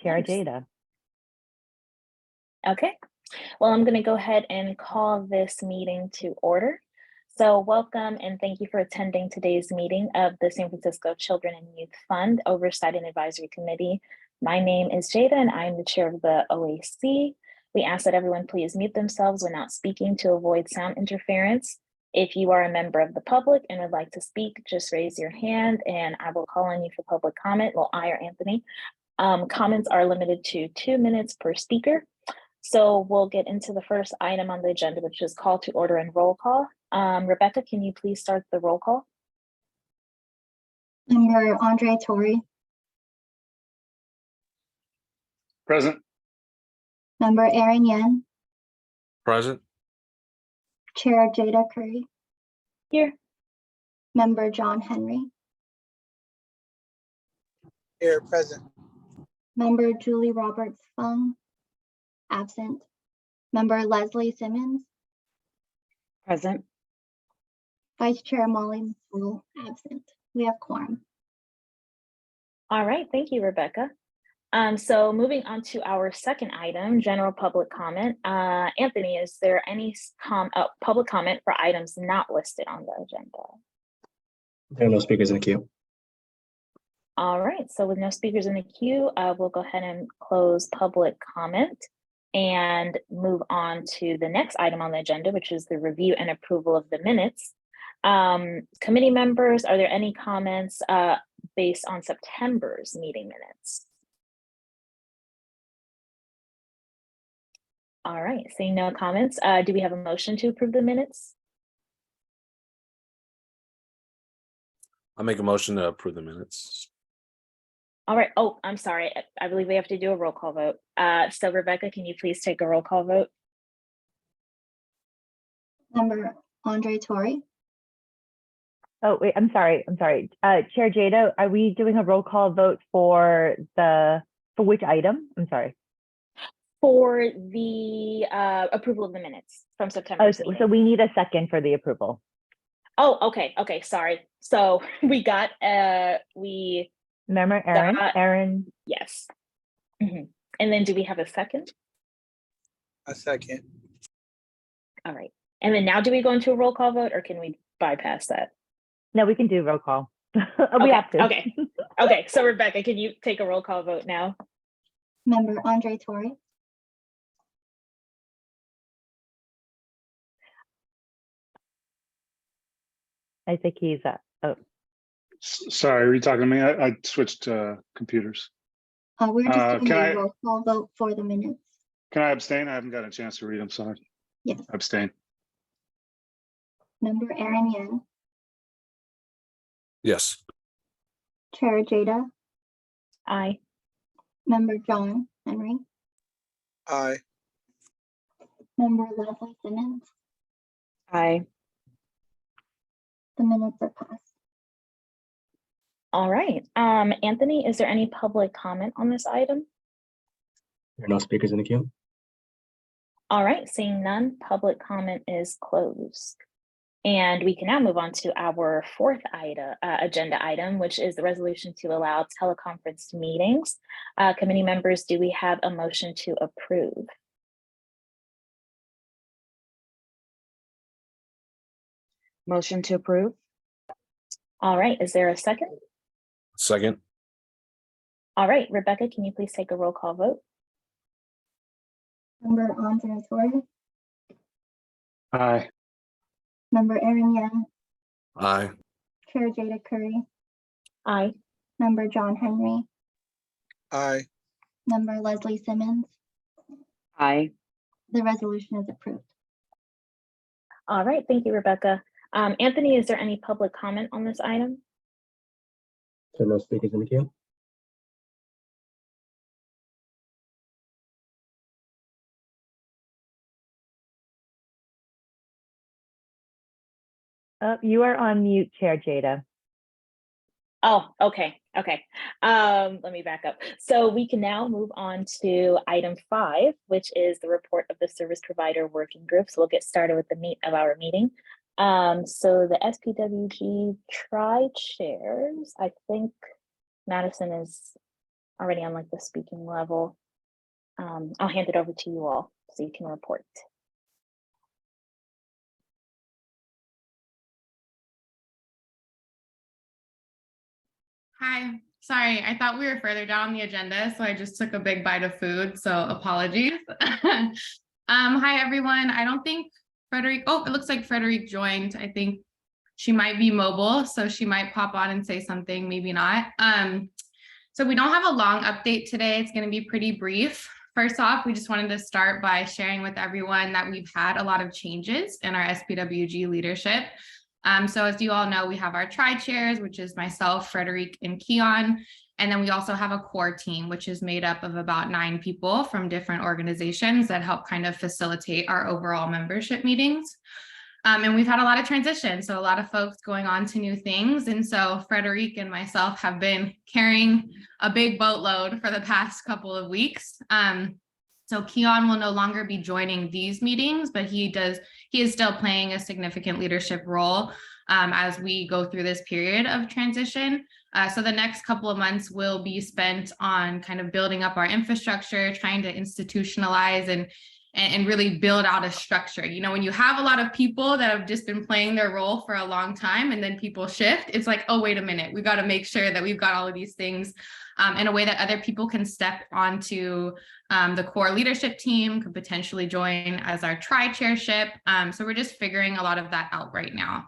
Chair Jada. Okay, well, I'm going to go ahead and call this meeting to order. So welcome and thank you for attending today's meeting of the San Francisco Children and Youth Fund Oversight and Advisory Committee. My name is Jada and I'm the chair of the OAC. We ask that everyone please mute themselves when not speaking to avoid sound interference. If you are a member of the public and would like to speak, just raise your hand and I will call on you for public comment. Well, I or Anthony. Comments are limited to 2 minutes per speaker. So we'll get into the first item on the agenda, which is call to order and roll call. Rebecca, can you please start the roll call? Member Andre Tory. Present. Member Aaron Yen. Present. Chair Jada Curry. Here. Member John Henry. Here, present. Member Julie Roberts Fung. Absent. Member Leslie Simmons. Present. Vice Chair Molly McCool, absent. We have quorum. All right, thank you, Rebecca. So moving on to our second item, general public comment. Anthony, is there any public comment for items not listed on the agenda? There are no speakers in the queue. All right, so with no speakers in the queue, we'll go ahead and close public comment and move on to the next item on the agenda, which is the review and approval of the minutes. Committee members, are there any comments based on September's meeting minutes? All right, seeing no comments, do we have a motion to approve the minutes? I'll make a motion to approve the minutes. All right. Oh, I'm sorry. I believe we have to do a roll call vote. So Rebecca, can you please take a roll call vote? Member Andre Tory. Oh, wait, I'm sorry. Chair Jada, are we doing a roll call vote for which item? I'm sorry. For the approval of the minutes from September. Oh, so we need a second for the approval. Oh, okay. Okay, sorry. So we got, Remember Aaron? Aaron. Yes. And then do we have a second? A second. All right. And then now do we go into a roll call vote or can we bypass that? No, we can do roll call. We Okay, have to. Okay. Okay. So Rebecca, can you take a roll call vote now? Member Andre Tory. I think he's oh. Sorry, are you talking to me? I switched computers. We're just doing can a I- roll call vote for the minutes. Can I abstain? I haven't got a chance to read them, sorry. Yes. Abstain. Member Aaron Yen. Yes. Chair Jada. Aye. Member John Henry. Aye. Member Leslie Simmons. Aye. The minutes are passed. All right. Anthony, is there any public comment on this item? There are no speakers in the queue. All right, seeing none, public comment is closed. And we can now move on to our fourth agenda item, which is the resolution to allow teleconference meetings. Committee members, do we have a motion to approve? Motion to approve. All right, is there a second? Second. All right, Rebecca, can you please take a roll call vote? Member Andre Tory. Aye. Member Aaron Yen. Aye. Chair Jada Curry. Aye. Member John Henry. Aye. Member Leslie Simmons. Aye. The resolution is approved. All right, thank you, Rebecca. Anthony, is there any public comment on this item? There are no speakers in the queue. You are on mute, Chair Jada. Oh, okay. Let me back up. So we can now move on to item 5, which is the report of the service provider working group. So we'll get started with the meat of our meeting. So the SPWG tri-chairs, I think Madison is already on like the speaking level. I'll hand it over to you all so you can report. Hi, sorry, I thought we were further down the agenda, so I just took a big bite of food, so apologies. Hi, everyone. I don't think Frederic, oh, it looks like Frederic joined. I think she might be mobile, so she might pop on and say something, maybe not. So we don't have a long update today. It's going to be pretty brief. First off, we just wanted to start by sharing with everyone that we've had a lot of changes in our SPWG leadership. So as you all know, we have our tri-chairs, which is myself, Frederic, and Keon. And then we also have a core team, which is made up of about 9 people from different organizations that help kind of facilitate our overall membership meetings. And we've had a lot of transition, so a lot of folks going on to new things. And so Frederic and myself have been carrying a big boatload for the past couple of weeks. So Keon will no longer be joining these meetings, but he is still playing a significant leadership role as we go through this period of transition. So the next couple of months will be spent on kind of building up our infrastructure, trying to institutionalize and really build out a structure. You know, when you have a lot of people that have just been playing their role for a long time and then people shift, it's like, oh, wait a minute, we got to make sure that we've got all of these things in a way that other people can step onto the core leadership team, could potentially join as our tri-chairship. So we're just figuring a lot of that out right now.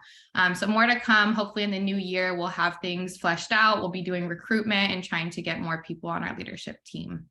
So more to come. Hopefully in the new year, we'll have things fleshed out. We'll be doing recruitment and trying to get more people on our leadership team.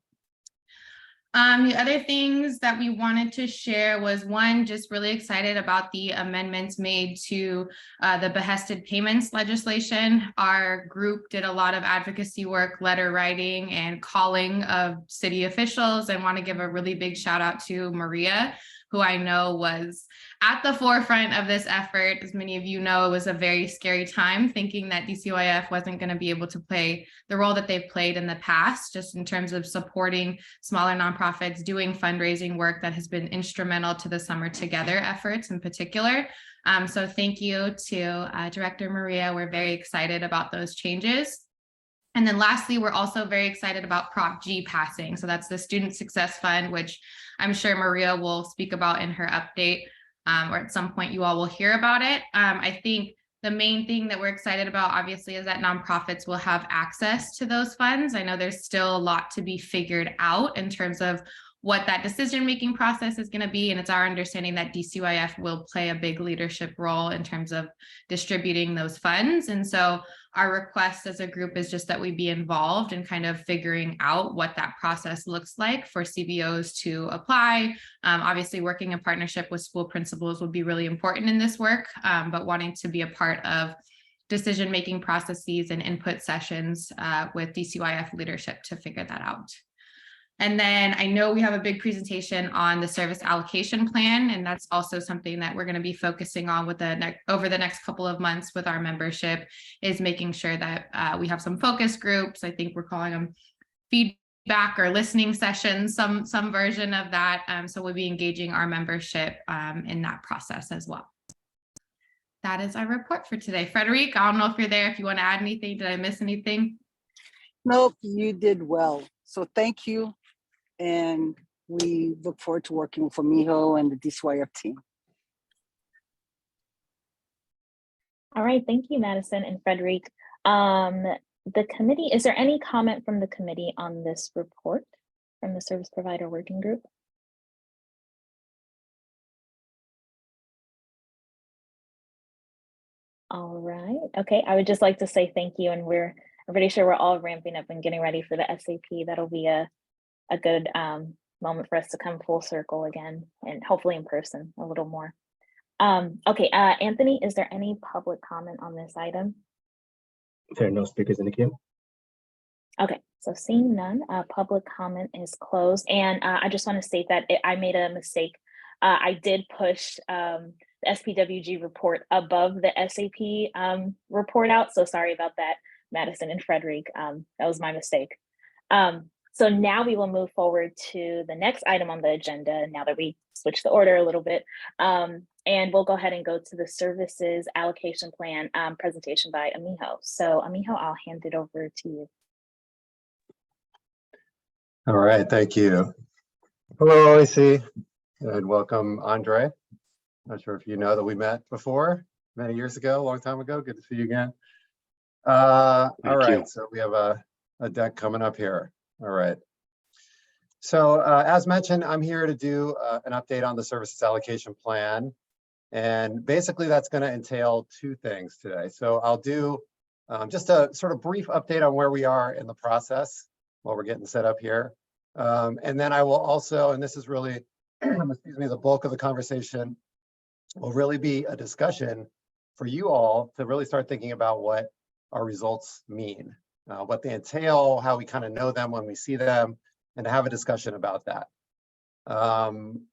The other things that we wanted to share was, one, just really excited about the amendments made to the behested payments legislation. Our group did a lot of advocacy work, letter writing, and calling of city officials. I want to give a really big shout out to Maria, who I know was at the forefront of this effort. As many of you know, it was a very scary time thinking that DCYF wasn't going to be able to play the role that they've played in the past, just in terms of supporting smaller nonprofits, doing fundraising work that has been instrumental to the Summer Together efforts in particular. So thank you to Director Maria. We're very excited about those changes. And then lastly, we're also very excited about Prop G passing. So that's the Student Success Fund, which I'm sure Maria will speak about in her update, or at some point you all will hear about it. I think the main thing that we're excited about, obviously, is that nonprofits will have access to those funds. I know there's still a lot to be figured out in terms of what that decision-making process is going to be. And it's our understanding that DCYF will play a big leadership role in terms of distributing those funds. And so our request as a group is just that we be involved in kind of figuring out what that process looks like for CBOs to apply. Obviously, working in partnership with school principals will be really important in this work, but wanting to be a part of decision-making processes and input sessions with DCYF leadership to figure that out. And then I know we have a big presentation on the service allocation plan, and that's also something that we're going to be focusing on with over the next couple of months with our membership, is making sure that we have some focus groups. I think we're calling them feedback or listening sessions, some version of that. So we'll be engaging our membership in that process as well. That is our report for today. Frederic, I don't know if you're there, if you want to add anything. Did I miss anything? Nope, you did well. So thank you. And we look forward to working with Amijo and the DCYF team. All right, thank you, Madison and Frederic. The committee, is there any comment from the committee on this report from the Service Provider Working Group? All right, okay, I would just like to say thank you, and I'm pretty sure we're all ramping up and getting ready for the SAP. That'll be a good moment for us to come full circle again, and hopefully in person a little more. Okay, Anthony, is there any public comment on this item? There are no speakers in the queue. Okay, so seeing none, public comment is closed. And I just want to state that I made a mistake. I did push the SPWG report above the SAP report out. So sorry about that, Madison and Frederic. That was my mistake. So now we will move forward to the next item on the agenda, now that we switched the order a little bit. And we'll go ahead and go to the services allocation plan presentation by Amijo. So Amijo, I'll hand it over to you. All right, thank you. Hello, OAC, and welcome, Andre. Not sure if you know that we met before, many years ago, a long time ago. Good to see you again. All right, you. so we have a deck coming up here. All right. So as mentioned, I'm here to do an update on the services allocation plan. And basically that's going to entail two things today. So I'll do just a sort of brief update on where we are in the process while we're getting set up here. And then I will also, and this is really, excuse me, the bulk of the conversation will really be a discussion for you all to really start thinking about what our results mean, what they entail, how we kind of know them when we see them, and to have a discussion about that. I'm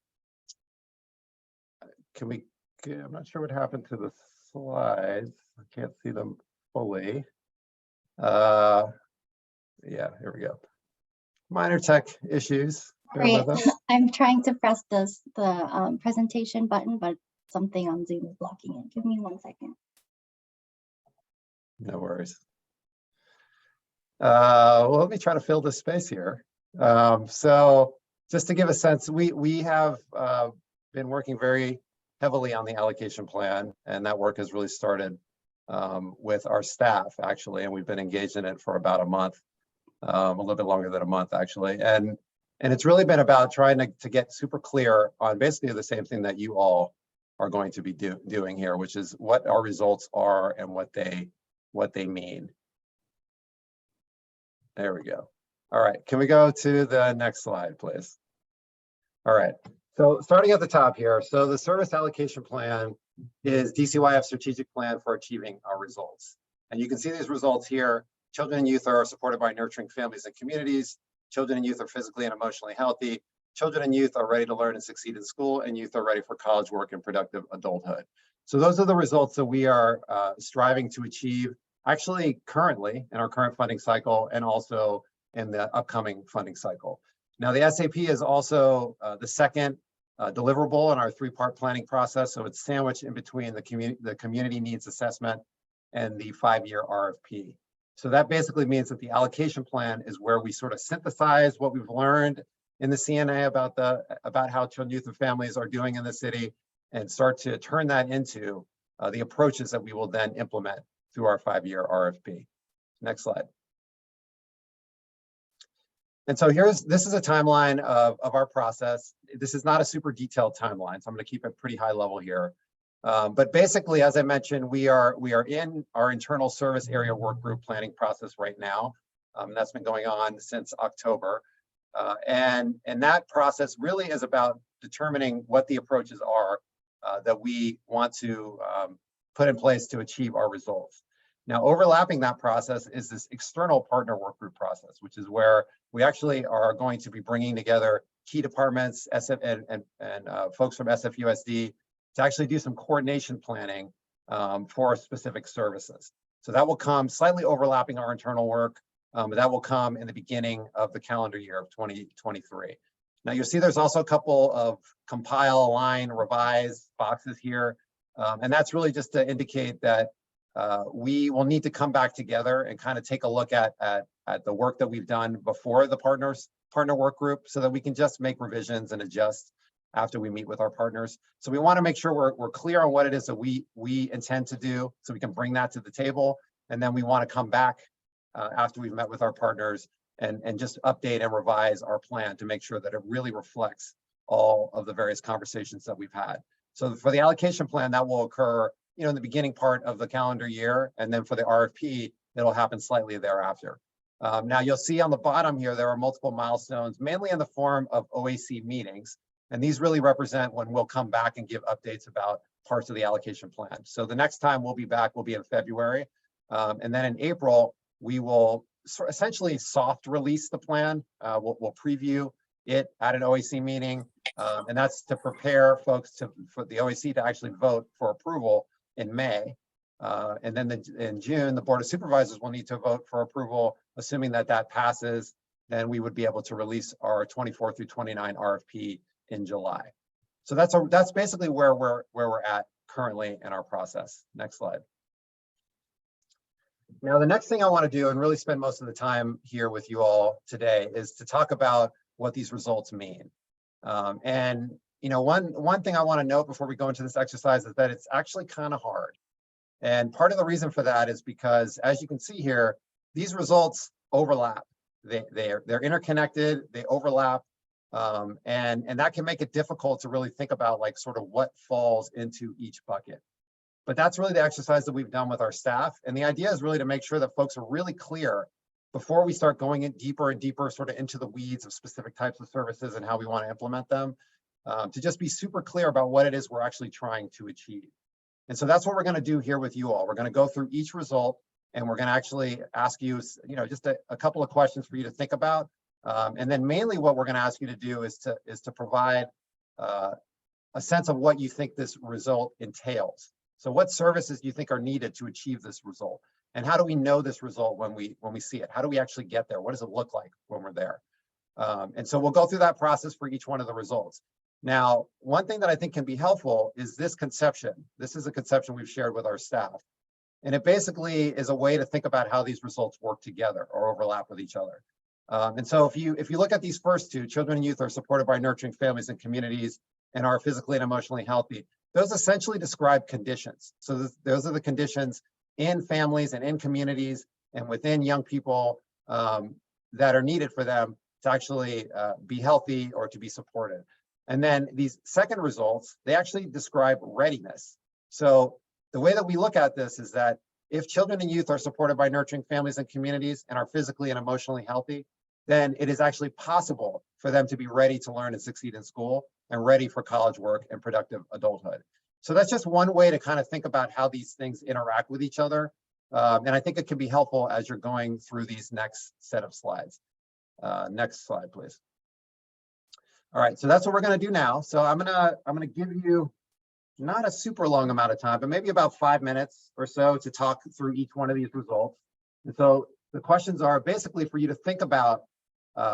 not sure what happened to the slides. I can't see them fully. Yeah, here we go. Minor tech issues. Bear Great. with us. I'm trying to press the presentation button, but something on Zoom is blocking it. Give me 1 second. No worries. Well, let me try to fill this space here. So just to give a sense, we have been working very heavily on the allocation plan, and that work has really started with our staff actually, and we've been engaged in it for about a month, a little bit longer than a month actually, and it's really been about trying to get super clear on basically the same thing that you all are going to be doing here, which is what our results are and what they mean. There we go. All right, can we go to the next slide, please? All right, so starting at the top here, so the service allocation plan is DCYF strategic plan for achieving our results. And you can see these results here. Children and youth are supported by nurturing families and communities. Children and youth are physically and emotionally healthy. Children and youth are ready to learn and succeed in school, and youth are ready for college work and productive adulthood. So those are the results that we are striving to achieve actually currently in our current funding cycle and also in the upcoming funding cycle. Now the SAP is also the second deliverable in our three-part planning process. So it's sandwiched in between the community needs assessment and the 5-year RFP. So that basically means that the allocation plan is where we sort of synthesize what we've learned in the CNA about how children, youth, and families are doing in the city and start to turn that into the approaches that we will then implement through our 5-year RFP. Next slide. And so this is a timeline of our process. This is not a super detailed timeline, so I'm going to keep it pretty high level here. But basically, as I mentioned, we are in our internal service area work group planning process right now. That's been going on since October. And that process really is about determining what the approaches are that we want to put in place to achieve our results. Now, overlapping that process is this external partner work group process, which is where we actually are going to be bringing together key departments and folks from SFUSD to actually do some coordination planning for specific services. So that will come slightly overlapping our internal work, but that will come in the beginning of the calendar year of 2023. Now you'll see there's also a couple of compile, align, revise boxes here. And that's really just to indicate that we will need to come back together and kind of take a look at the work that we've done before the partner work group so that we can just make revisions and adjust after we meet with our partners. So we want to make sure we're clear on what it is that we intend to do so we can bring that to the table. And then we want to come back after we've met with our partners and just update and revise our plan to make sure that it really reflects all of the various conversations that we've had. So for the allocation plan, that will occur in the beginning part of the calendar year. And then for the RFP, it'll happen slightly thereafter. Now you'll see on the bottom here, there are multiple milestones, mainly in the form of OAC meetings. And these really represent when we'll come back and give updates about parts of the allocation plan. So the next time we'll be back will be in February. And then in April, we will essentially soft release the plan. We'll preview it at an OAC meeting. And that's to prepare folks for the OAC to actually vote for approval in May. And then in June, the Board of Supervisors will need to vote for approval, assuming that passes. Then we would be able to release our 24 through 29 RFP in July. So that's basically where we're at currently in our process. Next slide. Now, the next thing I want to do and really spend most of the time here with you all today is to talk about what these results mean. And one thing I want to note before we go into this exercise is that it's actually kind of hard. And part of the reason for that is because, as you can see here, these results overlap. They're interconnected, they overlap, and that can make it difficult to really think about like sort of what falls into each bucket. But that's really the exercise that we've done with our staff. And the idea is really to make sure that folks are really clear before we start going in deeper and deeper sort of into the weeds of specific types of services and how we want to implement them, to just be super clear about what it is we're actually trying to achieve. And so that's what we're going to do here with you all. We're going to go through each result and we're going to actually ask you, just a couple of questions for you to think about. And then mainly what we're going to ask you to do is to provide a sense of what you think this result entails. So what services do you think are needed to achieve this result? And how do we know this result when we see it? How do we actually get there? What does it look like when we're there? And so we'll go through that process for each one of the results. Now, one thing that I think can be helpful is this conception. This is a conception we've shared with our staff. And it basically is a way to think about how these results work together or overlap with each other. And so if you look at these first two, children and youth are supported by nurturing families and communities and are physically and emotionally healthy. Those essentially describe conditions. So those are the conditions in families and in communities and within young people that are needed for them to actually be healthy or to be supported. And then these second results, they actually describe readiness. So the way that we look at this is that if children and youth are supported by nurturing families and communities and are physically and emotionally healthy, then it is actually possible for them to be ready to learn and succeed in school and ready for college work and productive adulthood. So that's just one way to kind of think about how these things interact with each other. And I think it can be helpful as you're going through these next set of slides. Next slide, please. All right, so that's what we're going to do now. So I'm gonna give you not a super long amount of time, but maybe about 5 minutes or so to talk through each one of these results. And so the questions are basically for you to think about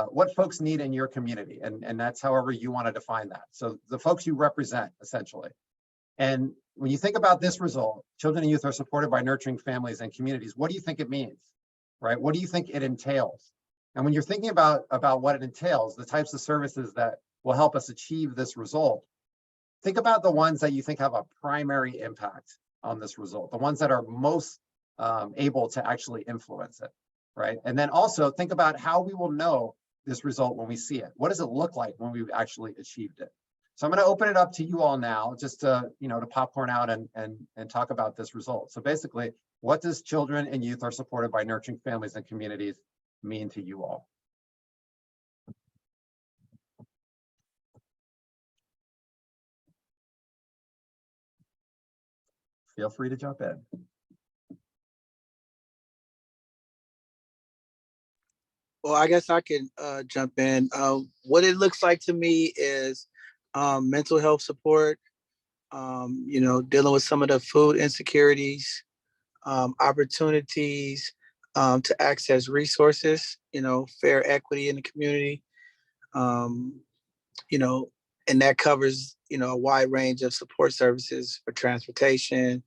what folks need in your community, and that's however you want to define that. So the folks you represent, essentially. And when you think about this result, children and youth are supported by nurturing families and communities, what do you think it means, right? What do you think it entails? And when you're thinking about what it entails, the types of services that will help us achieve this result, think about the ones that you think have a primary impact on this result, the ones that are most able to actually influence it, right? And then also think about how we will know this result when we see it. What does it look like when we've actually achieved it? So I'm going to open it up to you all now, just to popcorn out and talk about this result. So basically, what does children and youth are supported by nurturing families and communities mean to you all? Feel free to jump in. Well, I guess I can jump in. What it looks like to me is mental health support, dealing with some of the food insecurities, opportunities to access resources, fair equity in the community, and that covers, a wide range of support services for transportation,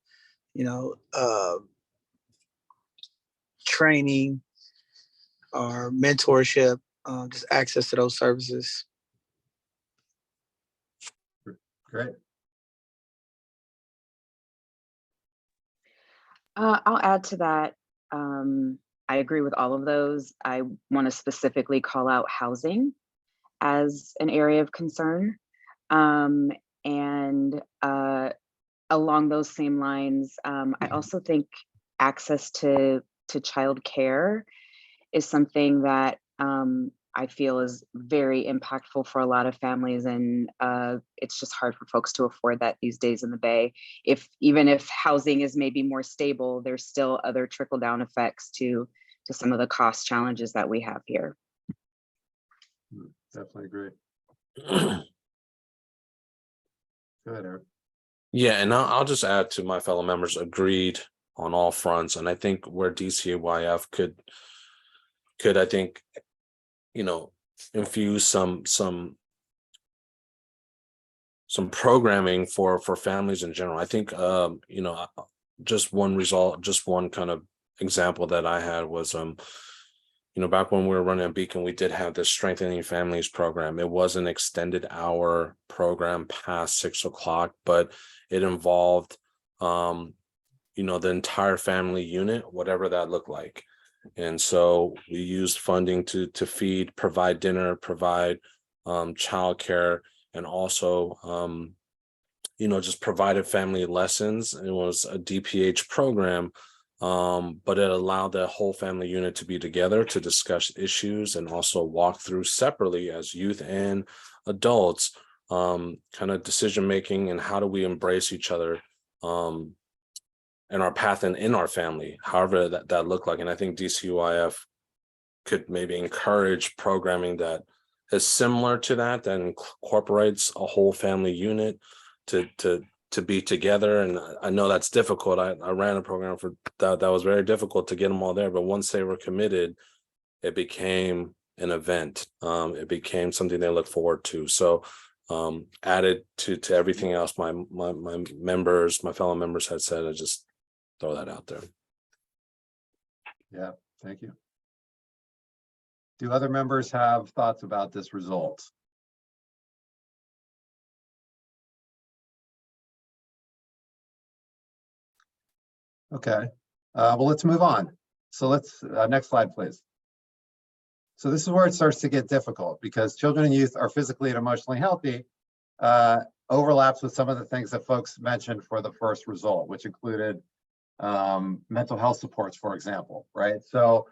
training or mentorship, just access to those services. Great. I'll add to that. I agree with all of those. I want to specifically call out housing as an area of concern. And along those same lines, I also think access to childcare is something that I feel is very impactful for a lot of families, and it's just hard for folks to afford that these days in the Bay. Even if housing is maybe more stable, there's still other trickle-down effects to some of the cost challenges that we have here. Definitely agree. Go ahead, Eric. Yeah, and I'll just add to my fellow members, agreed on all fronts. And I think where DCYF could I think, infuse some programming for families in general. I think, just one result, just one kind of example that I had was, back when we were running a Beacon, we did have this Strengthening Families program. It was an extended hour program past 6 o'clock, but it involved, the entire family unit, whatever that looked like. And so we used funding to feed, provide dinner, provide childcare, and also, just provided family lessons. It was a DPH program, but it allowed the whole family unit to be together to discuss issues and also walk through separately as youth and adults, kind of decision making and how do we embrace each other and our path in our family, however that looked like. And I think DCYF could maybe encourage programming that is similar to that incorporates a whole family unit to be together. And I know that's difficult. I ran a program for that was very difficult to get them all there, but once they were committed, it became an event. It became something they look forward to. So added to everything else my fellow members had said, I just throw that out there. Yeah, thank you. Do other members have thoughts about this result? Okay, well, let's move on. So let's, next slide, please. So this is where it starts to get difficult because children and youth are physically and emotionally healthy, overlaps with some of the things that folks mentioned for the first result, which included mental health supports, for example, right? So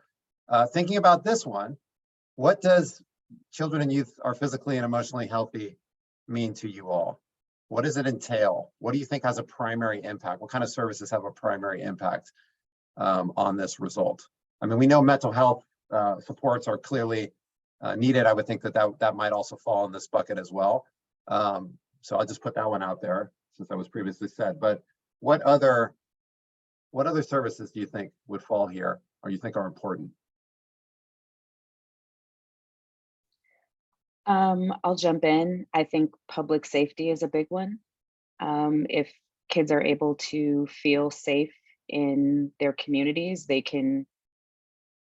thinking about this one, what does children and youth are physically and emotionally healthy mean to you all? What does it entail? What do you think has a primary impact? What kind of services have a primary impact on this result? I mean, we know mental health supports are clearly needed. I would think that might also fall in this bucket as well. So I'll just put that one out there since that was previously said. But what other services do you think would fall here or you think are important? I'll jump in. I think public safety is a big one. If kids are able to feel safe in their communities, they can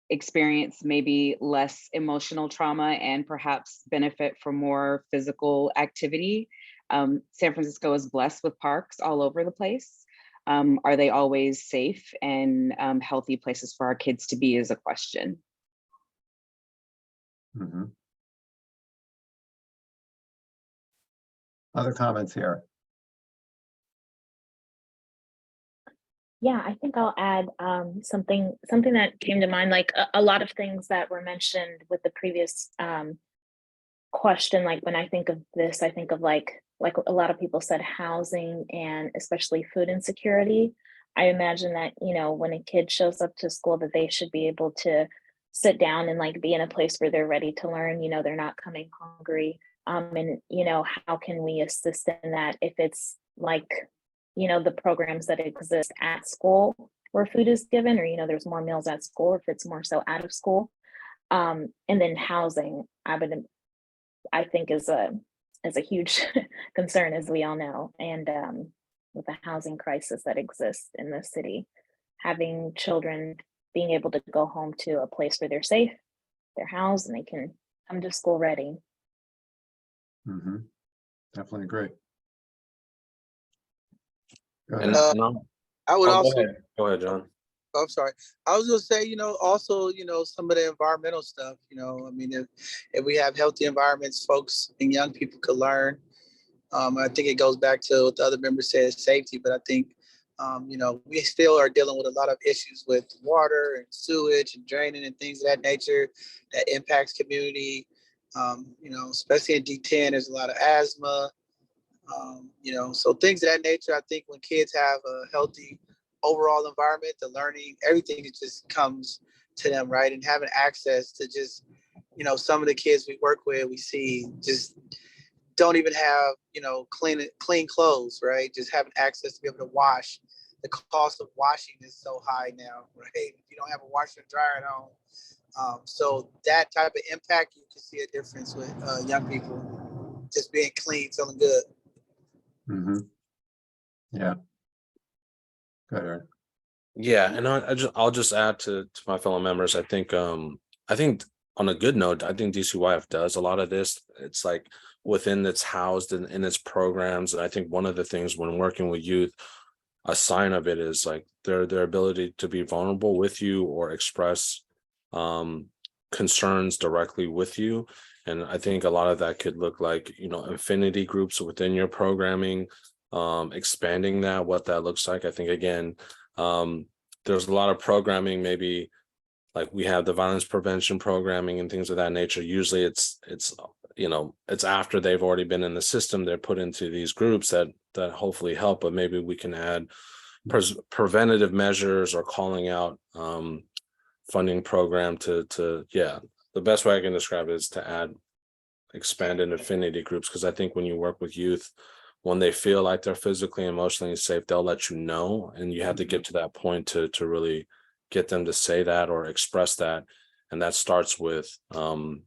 experience maybe less emotional trauma and perhaps benefit from more physical activity. San Francisco is blessed with parks all over the place. Are they always safe and healthy places for our kids to be is a question. Mm-hmm. Other comments here? Yeah, I think I'll add something that came to mind, like a lot of things that were mentioned with the previous question. Like when I think of this, I think of like a lot of people said housing and especially food insecurity. I imagine that, when a kid shows up to school, that they should be able to sit down and like be in a place where they're ready to learn, they're not coming hungry. And, how can we assist in that if it's like, the programs that exist at school where food is given, or, there's more meals at school, if it's more so out of school. And then housing, I think is a huge concern, as we all know. And with the housing crisis that exists in the city, having children being able to go home to a place where they're safe, they're housed, and they can come to school ready. Mm-hmm. Definitely agree. I would also go ahead, John. Oh, I'm sorry. I was gonna say, also, some of the environmental stuff. I mean, if we have healthy environments, folks and young people could learn. I think it goes back to what the other members said, safety. But I think, we still are dealing with a lot of issues with water and sewage and draining and things of that nature that impacts community. Especially in D10, there's a lot of asthma. So things of that nature. I think when kids have a healthy overall environment, the learning, everything just comes to them, right? And having access to just, some of the kids we work with, we see just don't even have, clean clothes, right? Just having access to be able to wash. The cost of washing is so high now, right? If you don't have a washer and dryer at home. So that type of impact, you can see a difference with young people just being clean, feeling good. Mm-hmm. Yeah. Good, Aaron. Yeah, and I'll just add to my fellow members. I think on a good note, I think DCYF does a lot of this. It's like within it's housed in its programs. And I think one of the things when working with youth, a sign of it is like their ability to be vulnerable with you or express concerns directly with you. And I think a lot of that could look like, affinity groups within your programming, expanding that, what that looks like. I think again, there's a lot of programming, maybe like we have the violence prevention programming and things of that nature. Usually it's after they've already been in the system, they're put into these groups that hopefully help, but maybe we can add preventative measures or calling out funding program to the best way I can describe it is to add expanded affinity groups, because I think when you work with youth, when they feel like they're physically and emotionally safe, they'll let you know, and you have to get to that point to really get them to say that or express that. And that starts with them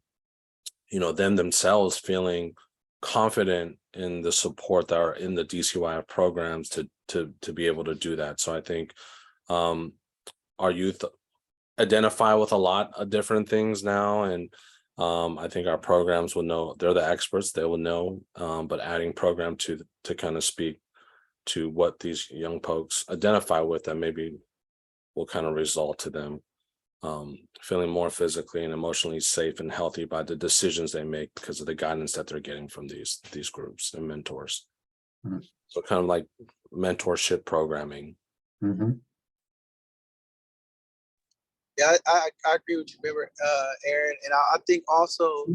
themselves feeling confident in the support that are in the DCYF programs to be able to do that. So I think our youth identify with a lot of different things now, and I think our programs will know, they're the experts, they will know, but adding program to kind of speak to what these young folks identify with, that maybe will kind of result to them feeling more physically and emotionally safe and healthy by the decisions they make because of the guidance that they're getting from these groups and mentors. Mm-hmm. So kind of like mentorship programming. Mm-hmm. Yeah, I agree with you, Aaron. And I think also,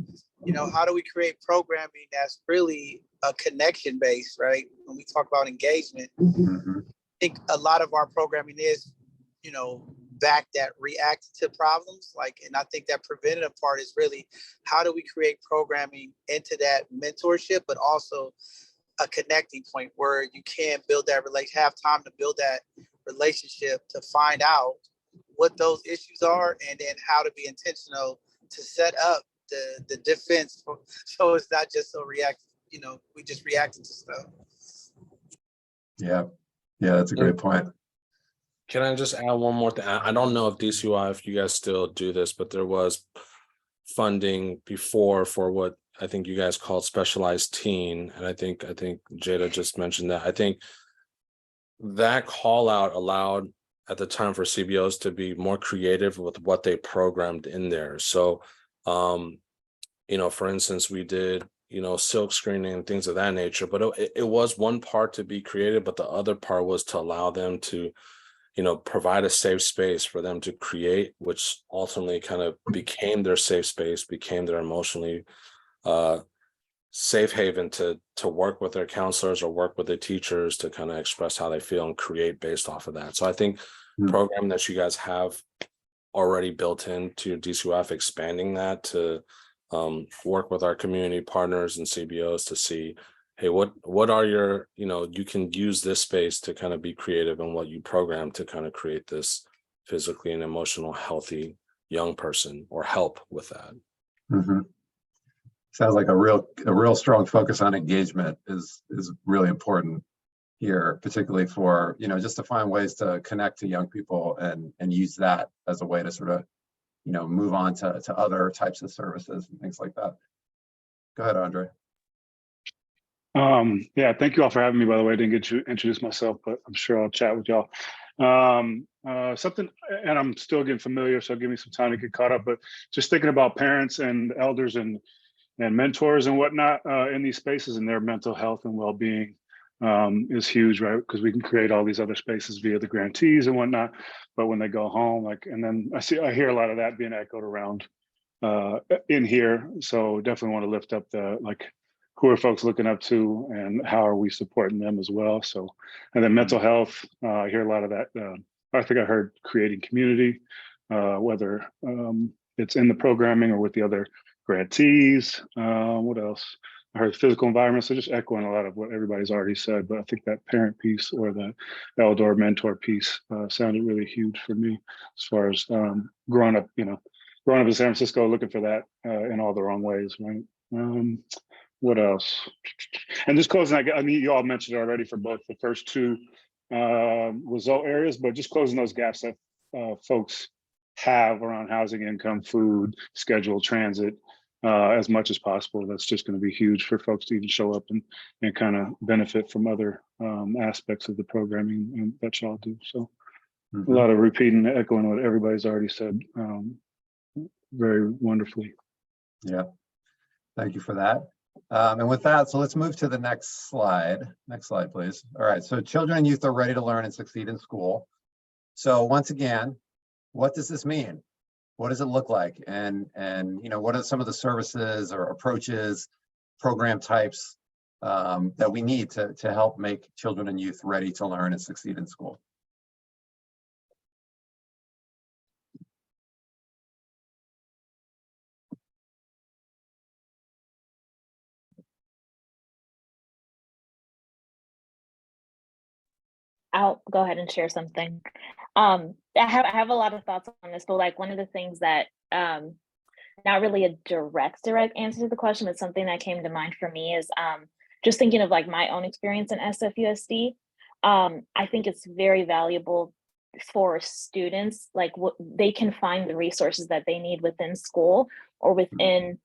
how do we create programming that's really a connection based, right? When we talk about engagement, Mm-hmm. I think a lot of our programming is, back that react to problems. And I think that preventative part is really how do we create programming into that mentorship, but also a connecting point where you can build that relationship, have time to build that relationship to find out what those issues are, and then how to be intentional to set up the defense so it's not just so reactive, we just reacting to stuff. Yeah, that's a great point. Can I just add one more thing? I don't know if DCY, if you guys still do this, but there was funding before for what I think you guys called specialized teen. And I think Jada just mentioned that. I think that call out allowed at the time for CBOs to be more creative with what they programmed in there. So, for instance, we did, silk screening and things of that nature, but it was one part to be creative, but the other part was to allow them to, provide a safe space for them to create, which ultimately kind of became their safe space, became their emotionally safe haven to work with their counselors or work with the teachers to kind of express how they feel and create based off of that. So I think program that you guys have already built into your DCYF, expanding that to work with our community partners and CBOs to see, hey, what are your, you can use this space to kind of be creative in what you program to kind of create this physically and emotional healthy young person, or help with that. Mm-hmm. Sounds like a real strong focus on engagement is really important here, particularly for, just to find ways to connect to young people and use that as a way to sort of, move on to other types of services and things like that. Go ahead, Andre. Yeah, thank you all for having me, by the way. I didn't get to introduce myself, but I'm sure I'll chat with y'all. Something, and I'm still getting familiar, so give me some time to get caught up, but just thinking about parents and elders and mentors and whatnot in these spaces, and their mental health and well-being is huge, right? Because we can create all these other spaces via the grantees and whatnot, but when they go home, and then I hear a lot of that being echoed around in here. So definitely want to lift up who are folks looking up to, and how are we supporting them as well? So, and then mental health, I hear a lot of that. I think I heard creating community, whether it's in the programming or with the other grantees. What else? I heard physical environment. So just echoing a lot of what everybody's already said, but I think that parent piece or the elder mentor piece sounded really huge for me as far as growing up in San Francisco, looking for that in all the wrong ways, right? What else? And just closing, I mean, you all mentioned it already for both the first two result areas, but just closing those gaps that folks have around housing, income, food, schedule, transit, as much as possible. That's just going to be huge for folks to even show up and kind of benefit from other aspects of the programming that y'all do. So a lot of repeating and echoing what everybody's already said very wonderfully. Yeah, thank you for that. And with that, so let's move to the next slide. Next slide, please. All right, so children and youth are ready to learn and succeed in school. So once again, what does this mean? What does it look like? And you know, what are some of the services or approaches, program types that we need to help make children and youth ready to learn and succeed in school? I'll go ahead and share something. I have a lot of thoughts on this, but like one of the things that not really a direct answer to the question, but something that came to mind for me is just thinking of like my own experience in SFUSD. I think it's very valuable for students, like what they can find the resources that they need within school or within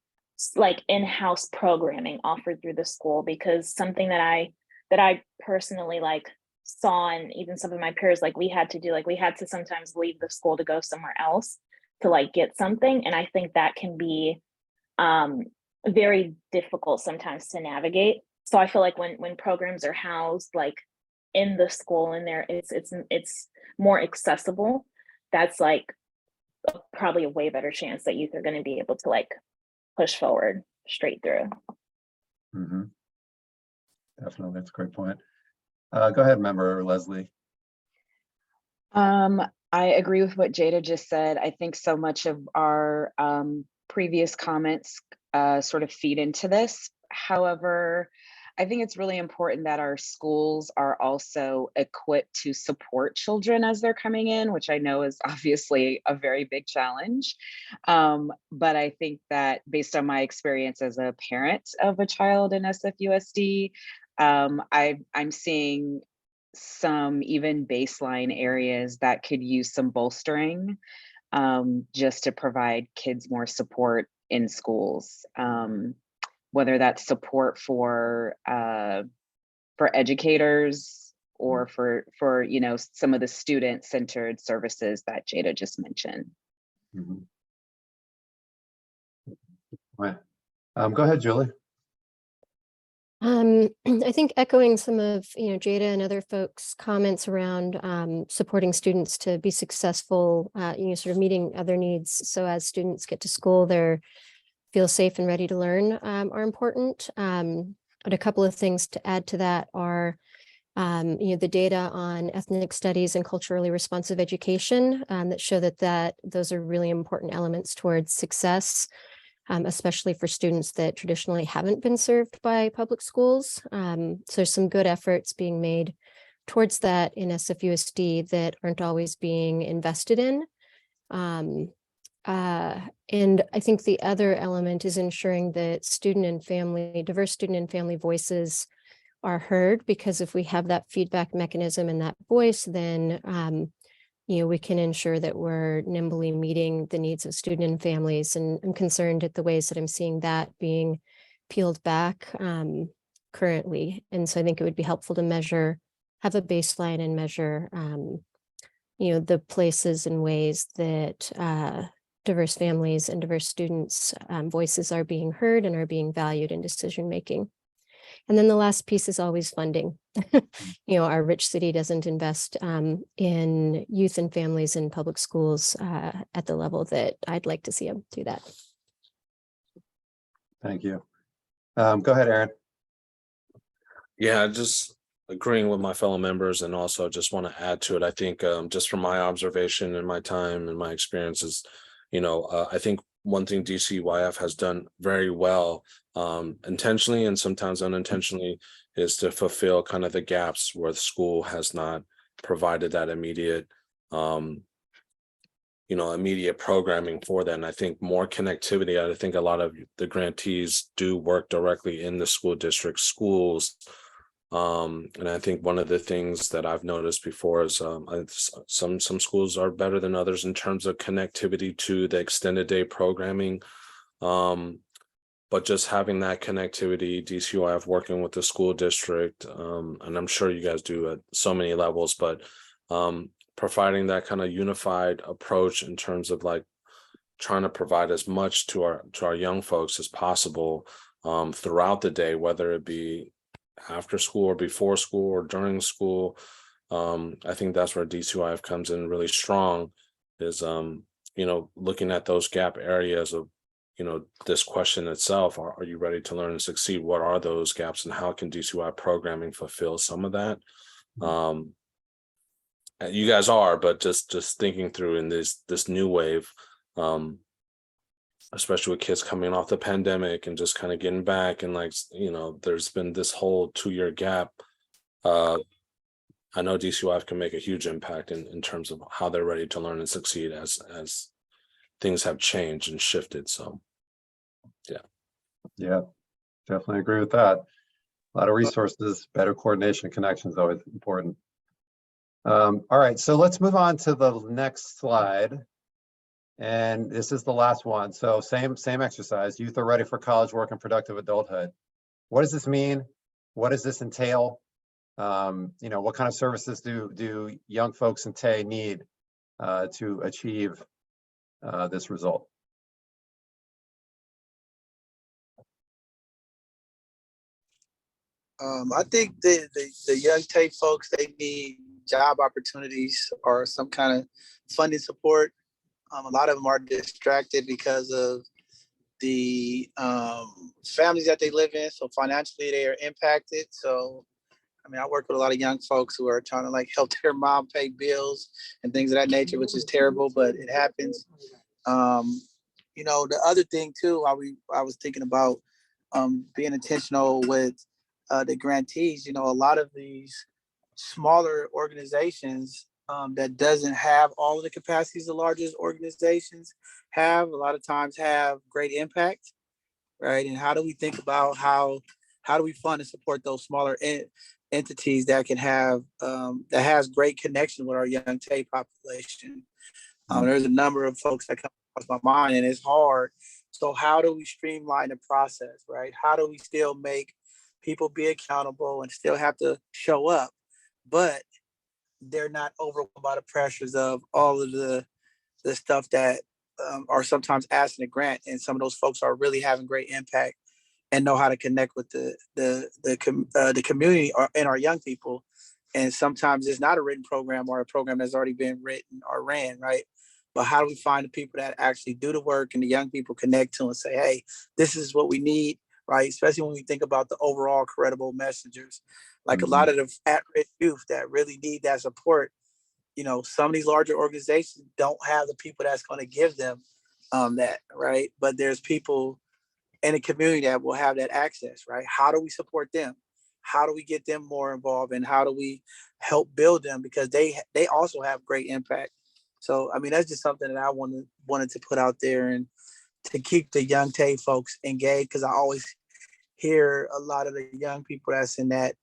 like in-house programming offered through the school, because something that I personally like saw, and even some of my peers, like we had to sometimes leave the school to go somewhere else to like get something. And I think that can be very difficult sometimes to navigate. So I feel like when programs are housed like in the school and there it's more accessible, that's like probably a way better chance that youth are going to be able to like push forward straight through. Definitely, that's a great point. Go ahead, Member Leslie. I agree with what Jada just said. I think so much of our previous comments sort of feed into this. However, I think it's really important that our schools are also equipped to support children as they're coming in, which I know is obviously a very big challenge. But I think that based on my experience as a parent of a child in SFUSD, I'm seeing some even baseline areas that could use some bolstering just to provide kids more support in schools, whether that's support for educators or for you know, some of the student-centered services that Jada just mentioned. Right. Go ahead, Julie. I think echoing some of Jada and other folks' comments around supporting students to be successful, sort of meeting other needs. So as students get to school, they feel safe and ready to learn are important. But a couple of things to add to that are the data on ethnic studies and culturally responsive education that show that those are really important elements towards success. Especially for students that traditionally haven't been served by public schools. So there's some good efforts being made towards that in SFUSD that aren't always being invested in. And I think the other element is ensuring that diverse student and family voices are heard, because if we have that feedback mechanism and that voice, then we can ensure that we're nimbly meeting the needs of student and families. And I'm concerned at the ways that I'm seeing that being peeled back currently. And so I think it would be helpful to have a baseline and measure, the places and ways that diverse families and diverse students' voices are being heard and are being valued in decision-making. And then the last piece is always funding. Our rich city doesn't invest in youth and families in public schools at the level that I'd like to see them do that. Thank you. Go ahead, Aaron. Yeah, just agreeing with my fellow members, and also just want to add to it. I think just from my observation and my time and my experiences, I think one thing DCYF has done very well, intentionally and sometimes unintentionally, is to fulfill kind of the gaps where the school has not provided that immediate programming for that. And I think more connectivity. I think a lot of the grantees do work directly in the school district schools And I think one of the things that I've noticed before is some schools are better than others in terms of connectivity to the extended day programming. But just having that connectivity, DCYF working with the school district, and I'm sure you guys do at so many levels, but providing that kind of unified approach in terms of like trying to provide as much to our young folks as possible throughout the day, whether it be after school or before school or during school. I think that's where DCYF comes in really strong, is looking at those gap areas of this question itself. Are you ready to learn and succeed? What are those gaps, and how can DCYF programming fulfill some of that? You guys are, but just thinking through in this new wave, especially with kids coming off the pandemic and just kind of getting back, and there's been this whole 2-year gap. I know DCYF can make a huge impact in terms of how they're ready to learn and succeed as things have changed and shifted. So Yeah, definitely agree with that. A lot of resources, better coordination, connections, always important. All right, so let's move on to the next slide. And this is the last one. So same exercise. Youth are ready for college, work, and productive adulthood. What does this mean? What does this entail? What kind of services do young folks in TAY need to achieve this result? I think the young TAY folks, they need job opportunities or some kind of funding support. A lot of them are distracted because of the families that they live in. So financially, they are impacted. So, I work with a lot of young folks who are trying to help their mom pay bills and things of that nature, which is terrible, but it happens. The other thing too, I was thinking about being intentional with the grantees. A lot of these smaller organizations that doesn't have all of the capacities the largest organizations have, a lot of times have great impact, right? And how do we think about how do we fund and support those smaller entities that can have that has great connection with our young TAY population? There's a number of folks that come across my mind, and it's hard. So how do we streamline the process, right? How do we still make people be accountable and still have to show up, but they're not overwhelmed by the pressures of all of the stuff that are sometimes asked in a grant, and some of those folks are really having great impact and know how to connect with the community and our young people. And sometimes it's not a written program or a program that's already been written or ran, right? But how do we find the people that actually do the work and the young people connect to and say, hey, this is what we need, right? Especially when we think about the overall credible messengers. Like a lot of the at-risk youth that really need that support, some of these larger organizations don't have the people that's going to give them that, right? But there's people in the community that will have that access, right? How do we support them? How do we get them more involved, and how do we help build them, because they also have great impact. So that's just something that I wanted to put out there, and to keep the young TAY folks engaged, because I always hear a lot of the young people that's in that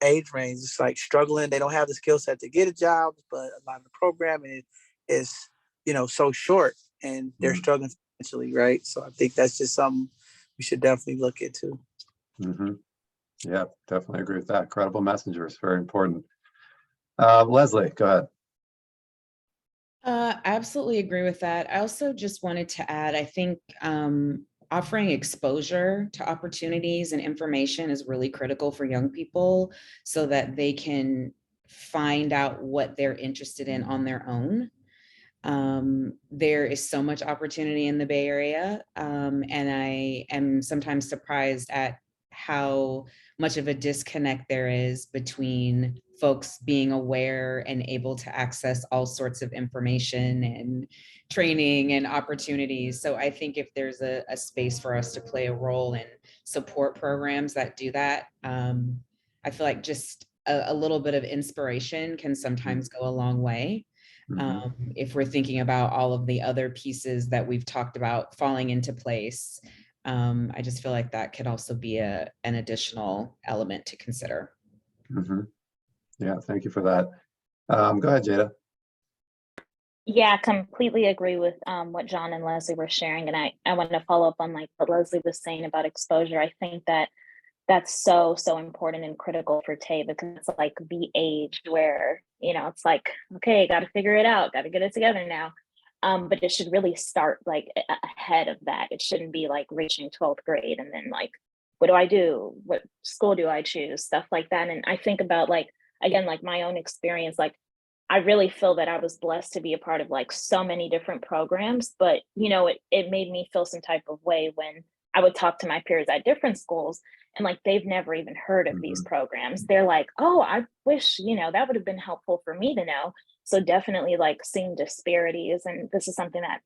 age range, it's like struggling. They don't have the skill set to get a job, but a lot of the programming is so short, and they're struggling financially, right? So I think that's just something we should definitely look into. Yeah, definitely agree with that. Credible messengers, very important. Leslie, go ahead. I absolutely agree with that. I also just wanted to add, I think offering exposure to opportunities and information is really critical for young people so that they can find out what they're interested in on their own. There is so much opportunity in the Bay Area, and I am sometimes surprised at how much of a disconnect there is between folks being aware and able to access all sorts of information and training and opportunities. So I think if there's a space for us to play a role in support programs that do that, I feel like just a little bit of inspiration can sometimes go a long way. If we're thinking about all of the other pieces that we've talked about falling into place, I just feel like that could also be an additional element to consider. Mhm. Yeah, thank you for that. Go ahead, Jada. Yeah, completely agree with what John and Leslie were sharing. And I want to follow up on like what Leslie was saying about exposure. I think that that's so important and critical for Tay, because it's like the age where, you know, it's like, okay, got to figure it out, got to get it together now. But it should really start like ahead of that. It shouldn't be like reaching 12th grade and then like, what do I do? What school do I choose? Stuff like that. And I think about like, again, like my own experience, like I really feel that I was blessed to be a part of like so many different programs, but you know, it made me feel some type of way when I would talk to my peers at different schools and like they've never even heard of these programs. They're like, oh, I wish, you know, that would have been helpful for me to know. So definitely like seeing disparities. And this is something that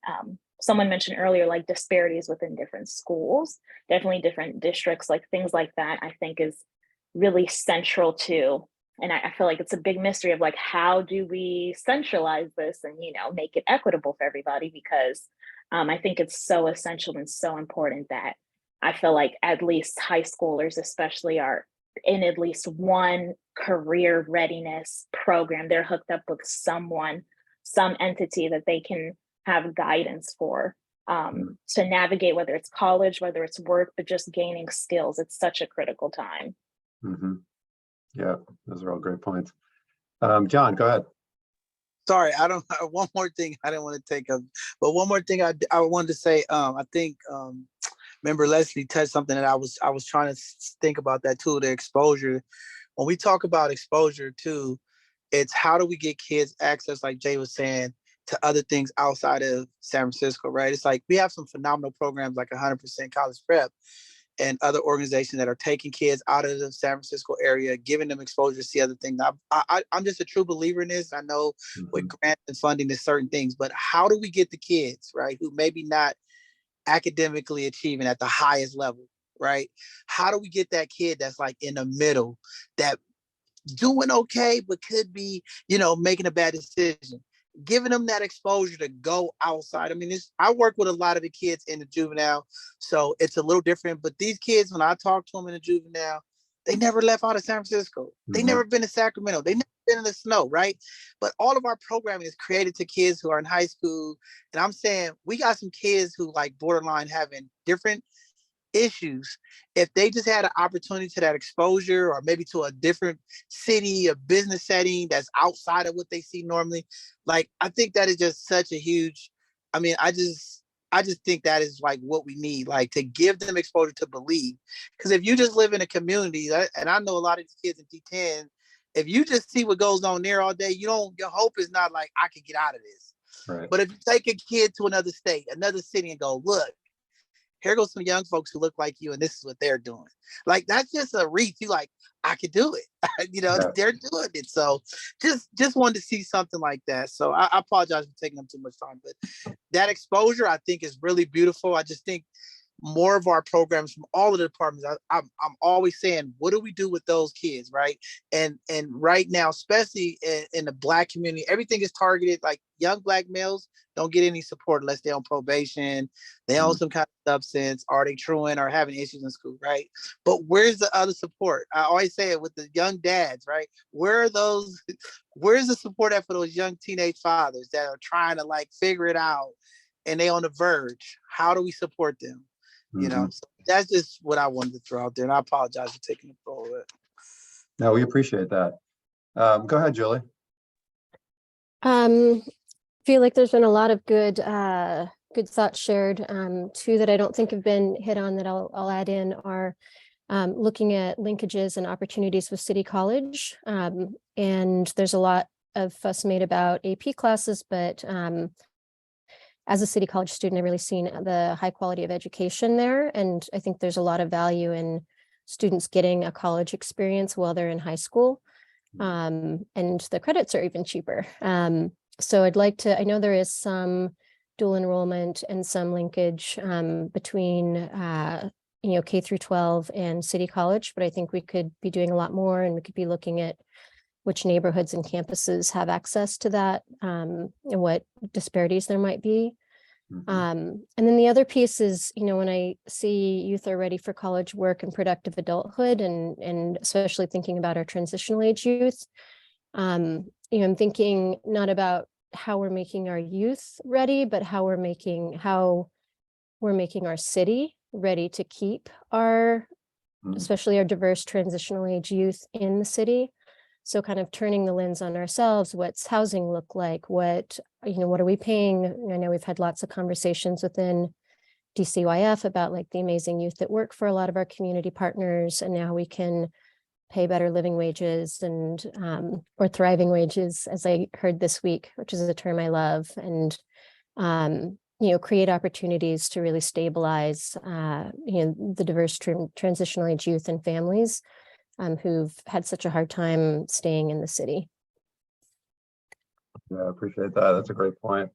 someone mentioned earlier, like disparities within different schools, definitely different districts, like things like that, I think is really central to. And I feel like it's a big mystery of like, how do we centralize this and, you know, make it equitable for everybody? Because I think it's so essential and so important that I feel like at least high schoolers especially are in at least one career readiness program. They're hooked up with someone, some entity that they can have guidance for to navigate, whether it's college, whether it's work, but just gaining skills. It's such a critical time. Mm-hmm. Yeah, those are all great points. John, go ahead. Sorry, I don't. One more thing I didn't want to take up, but one more thing I wanted to say. I think remember Leslie touched something that I was trying to think about that too. The exposure. When we talk about exposure too, it's how do we get kids access, like Jay was saying, to other things outside of San Francisco, right? It's like we have some phenomenal programs like 100% College Prep and other organizations that are taking kids out of the San Francisco area, giving them exposure to see other things. I'm just a true believer in this. I know with grants and funding there's certain things, but how do we get the kids, right, who maybe not academically achieving at the highest level, right? How do we get that kid that's like in the middle, that doing okay, but could be, you know, making a bad decision? Giving them that exposure to go outside. I mean, I work with a lot of the kids in the juvenile, so it's a little different. But these kids, when I talk to them in the juvenile, they never left out of San Francisco. They never been to Sacramento. They never been in the snow, right? But all of our programming is created to kids who are in high school. And I'm saying we got some kids who like borderline having different issues. If they just had an opportunity to that exposure, or maybe to a different city, a business setting that's outside of what they see normally, like I think that is just such a huge, I mean, I just think that is like what we need, like to give them exposure to believe. Because if you just live in a community, and I know a lot of these kids in D10, if you just see what goes on there all day, your hope is not like, I can get out of this. Right. But if you take a kid to another state, another city, and go, look, here goes some young folks who look like you, and this is what they're doing. Like, that's just a reach. You like, I could do it. You know, they're doing it. So just wanted to see something like that. So I apologize for taking up too much time, but that exposure I think is really beautiful. I just think more of our programs from all of the departments, I'm always saying, what do we do with those kids, right? And right now, especially in the Black community, everything is targeted. Like young Black males don't get any support unless they're on probation, they own some kind of substance, or they truant or having issues in school, right? But where's the other support? I always say it with the young dads, right? Where's the support at for those young teenage fathers that are trying to like figure it out and they on the verge? How do we support them? You know, so that's just what I wanted to throw out there. And I apologize for taking the floor with it. No, we appreciate that. Go ahead, Julie. Feel like there's been a lot of good thoughts shared. Two that I don't think have been hit on that I'll add in are looking at linkages and opportunities with City College. And there's a lot of fuss made about AP classes, but as a City College student, I've really seen the high quality of education there. And I think there's a lot of value in students getting a college experience while they're in high school. And the credits are even cheaper. So I'd like to, I know there is some dual enrollment and some linkage between, K through 12 and City College, but I think we could be doing a lot more, and we could be looking at which neighborhoods and campuses have access to that, and what disparities there might be. And then the other piece is, when I see youth are ready for college work and productive adulthood, and especially thinking about our transitional age youth, I'm thinking not about how we're making our youth ready, but how we're making our city ready to keep our, especially our diverse transitional age youth in the city. So kind of turning the lens on ourselves, what's housing look like? What are we paying? I know we've had lots of conversations within DCYF about like the amazing youth that work for a lot of our community partners. And now we can pay better living wages and or thriving wages, as I heard this week, which is a term I love, and create opportunities to really stabilize the diverse transitional age youth and families who've had such a hard time staying in the city. Yeah, I appreciate that. That's a great point.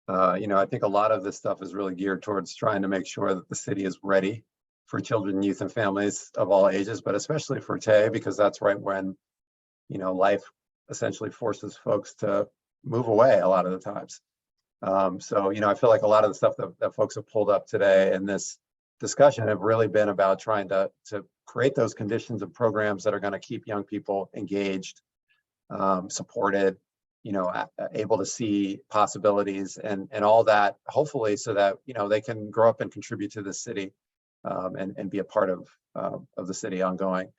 I think a lot of this stuff is really geared towards trying to make sure that the city is ready for children, youth, and families of all ages, but especially for Tay, because that's right when, life essentially forces folks to move away a lot of the times. So, I feel like a lot of the stuff that folks have pulled up today in this discussion have really been about trying to create those conditions and programs that are going to keep young people engaged, supported, able to see possibilities and all that, hopefully, so that, they can grow up and contribute to the city and be a part of the city ongoing.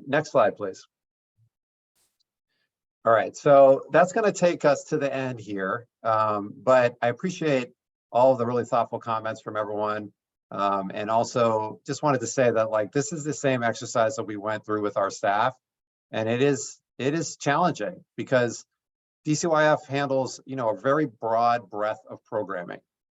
Next slide, please. All right, so that's going to take us to the end here, but I appreciate all of the really thoughtful comments from everyone. And also just wanted to say that like this is the same exercise that we went through with our staff, and it is challenging because DCYF handles a very broad breadth of programming.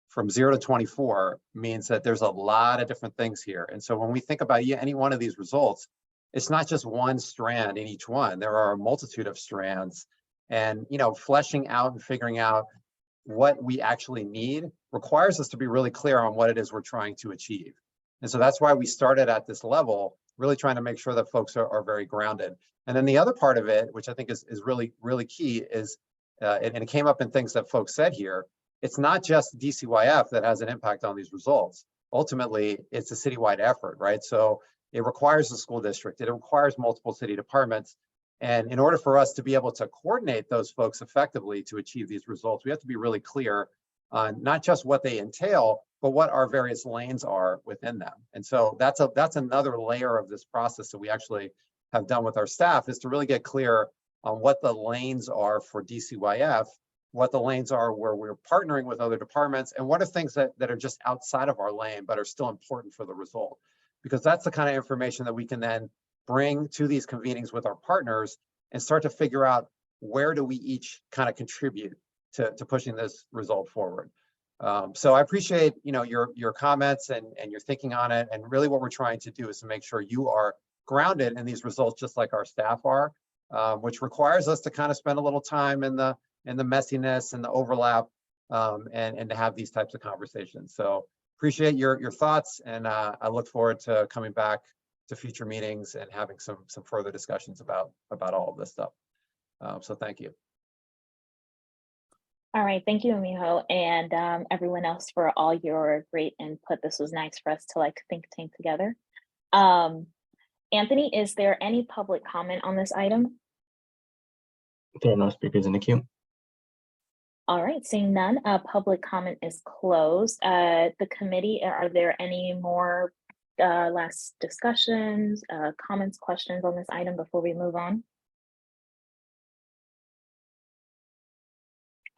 From 0 to 24 means that there's a lot of different things here, and so when we think about any one of these results, it's not just one strand in each one. There are a multitude of strands, and fleshing out and figuring out what we actually need requires us to be really clear on what it is we're trying to achieve. And so that's why we started at this level, really trying to make sure that folks are very grounded. And then the other part of it, which I think is really, really key, is, and it came up in things that folks said here, it's not just DCYF that has an impact on these results. Ultimately, it's a citywide effort, right? So it requires the school district, it requires multiple city departments. And in order for us to be able to coordinate those folks effectively to achieve these results, we have to be really clear on not just what they entail, but what our various lanes are within them. And so that's another layer of this process that we actually have done with our staff, is to really get clear on what the lanes are for DCYF, what the lanes are where we're partnering with other departments, and what are things that are just outside of our lane, but are still important for the result. Because that's the kind of information that we can then bring to these convenings with our partners and start to figure out where do we each kind of contribute to pushing this result forward. So I appreciate your comments and your thinking on it. And really what we're trying to do is to make sure you are grounded in these results just like our staff are, which requires us to kind of spend a little time in the messiness and the overlap and to have these types of conversations. So appreciate your thoughts, and I look forward to coming back to future meetings and having some further discussions about all of this stuff. So thank you. All right, thank you, Miho, and everyone else for all your great input. This was nice for us to think tank together. Anthony, is there any public comment on this item? There are no speakers in the queue. All right, seeing none, public comment is closed. The committee, are there any more last discussions, comments, questions on this item before we move on?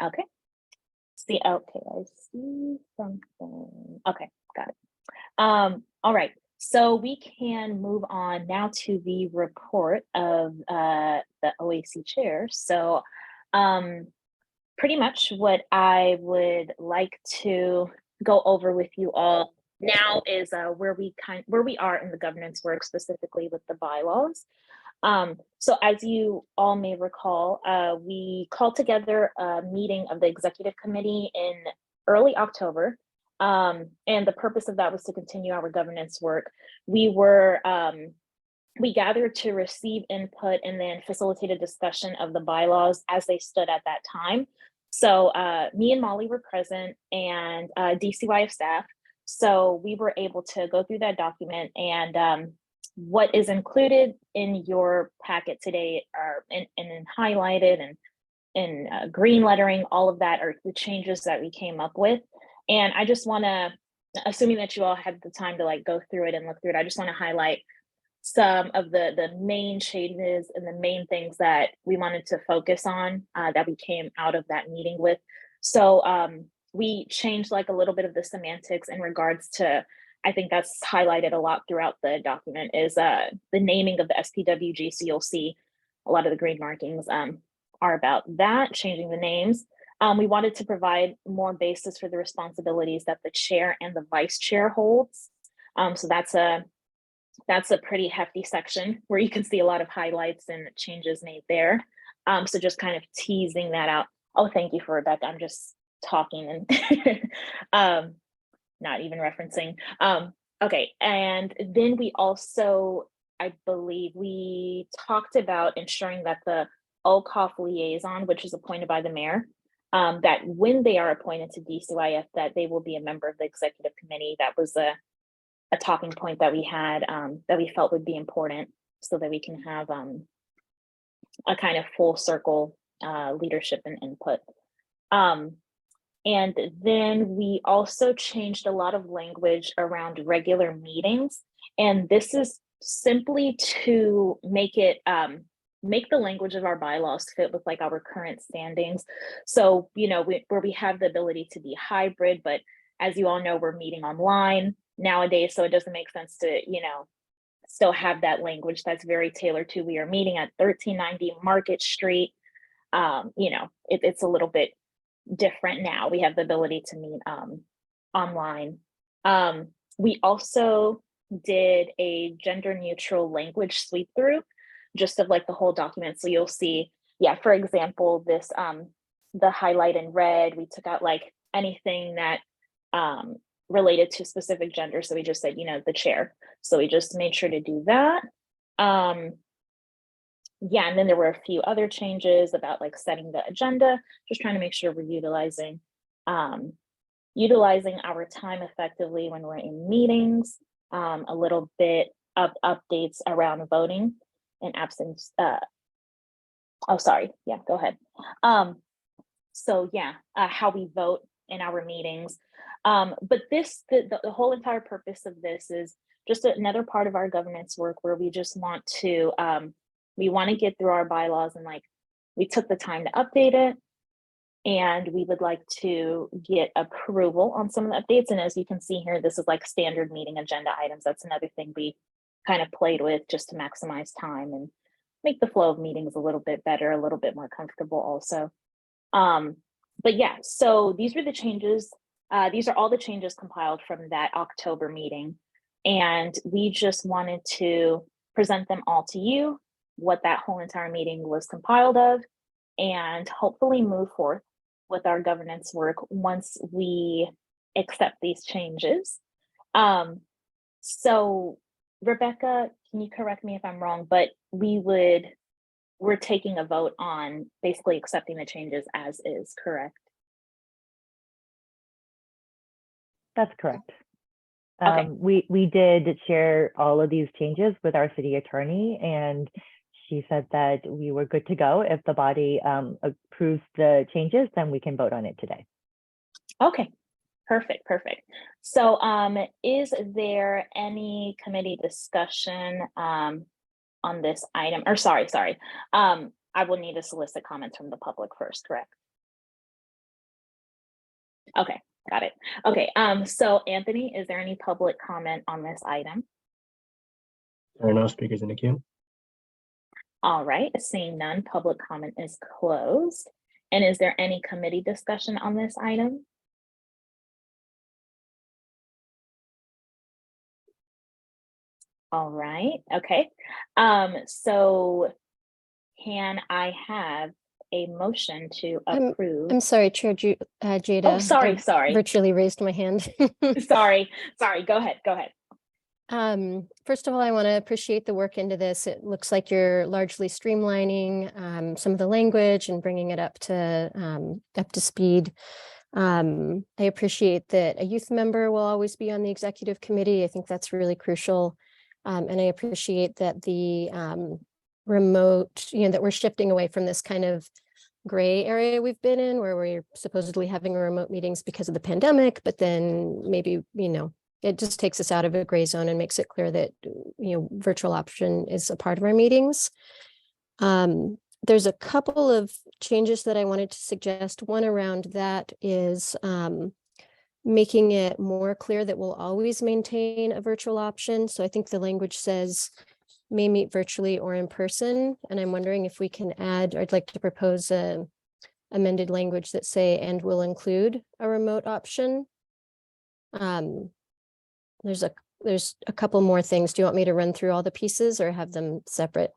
Okay. Okay, I see something. Okay, got it. All right, so we can move on now to the report of the OAC chair. So pretty much what I would like to go over with you all now is where we are in the governance work, specifically with the bylaws. So as you all may recall, we called together a meeting of the executive committee in early October. And the purpose of that was to continue our governance work. We gathered to receive input and then facilitate a discussion of the bylaws as they stood at that time. So me and Molly were present, and DCYF staff. So we were able to go through that document, and what is included in your packet today are and highlighted and in green lettering, all of that are the changes that we came up with. And I just want to, assuming that you all had the time to like go through it and look through it, I just want to highlight some of the main changes and the main things that we wanted to focus on that we came out of that meeting with. So we changed like a little bit of the semantics in regards to, I think that's highlighted a lot throughout the document, is the naming of the SPWG. So you'll see a lot of the green markings are about that, changing the names. We wanted to provide more basis for the responsibilities that the chair and the vice chair holds. So that's a pretty hefty section where you can see a lot of highlights and changes made there. So just kind of teasing that out. Oh, thank you for Rebecca. I'm just talking and not even referencing. Okay, and then we also, I believe we talked about ensuring that the OCOF liaison, which is appointed by the mayor, that when they are appointed to DCYF, that they will be a member of the executive committee. That was a talking point that we had that we felt would be important so that we can have a kind of full circle leadership and input. And then we also changed a lot of language around regular meetings. And this is simply to make it, make the language of our bylaws fit with like our current standings. So, you know, where we have the ability to be hybrid, but as you all know, we're meeting online nowadays. So it doesn't make sense to, you know, still have that language that's very tailored to, we are meeting at 1390 Market Street. You know, it's a little bit different now. We have the ability to meet online. We also did a gender neutral language sweep through just of like the whole document. So you'll see, yeah, for example, this the highlight in red, we took out like anything that related to specific gender. So we just said, you know, the chair. So we just made sure to do that. Yeah, and then there were a few other changes about like setting the agenda, just trying to make sure we're utilizing our time effectively when we're in meetings, a little bit of updates around voting and absence. Oh, sorry. Yeah, go ahead. So yeah, how we vote in our meetings. But this, the whole entire purpose of this is just another part of our governance work where we just want to, we want to get through our bylaws, and like we took the time to update it, and we would like to get approval on some of the updates. And as you can see here, this is like standard meeting agenda items. That's another thing we kind of played with just to maximize time and make the flow of meetings a little bit better, a little bit more comfortable also. But yeah, so these were the changes. These are all the changes compiled from that October meeting. And we just wanted to present them all to you, what that whole entire meeting was compiled of, and hopefully move forth with our governance work once we accept these changes. So Rebecca, can you correct me if I'm wrong, but we're taking a vote on basically accepting the changes as is, correct? That's correct. Okay. We did share all of these changes with our city attorney, and she said that we were good to go. If the body approves the changes, then we can vote on it today. Okay, perfect. So is there any committee discussion on this item? Or sorry. I will need to solicit comments from the public first, correct? Okay, got it. Okay, so Anthony, is there any public comment on this item? There are no speakers in the queue. All right, seeing none, public comment is closed. And is there any committee discussion on this item? All right, okay. So can I have a motion to approve? I'm sorry, Chair Jada. Oh, sorry. I virtually raised my hand. Sorry, go ahead. First of all, I want to appreciate the work into this. It looks like you're largely streamlining some of the language and bringing it up to speed. I appreciate that a youth member will always be on the executive committee. I think that's really crucial. And I appreciate that the remote, that we're shifting away from this kind of gray area we've been in where we're supposedly having remote meetings because of the pandemic, but then maybe, it just takes us out of a gray zone and makes it clear that, virtual option is a part of our meetings. There's a couple of changes that I wanted to suggest. One around that is making it more clear that we'll always maintain a virtual option. So I think the language says may meet virtually or in person. And I'm wondering if we can add, or I'd like to propose a amended language that say, and will include a remote option. There's a couple more things. Do you want me to run through all the pieces or have them separate?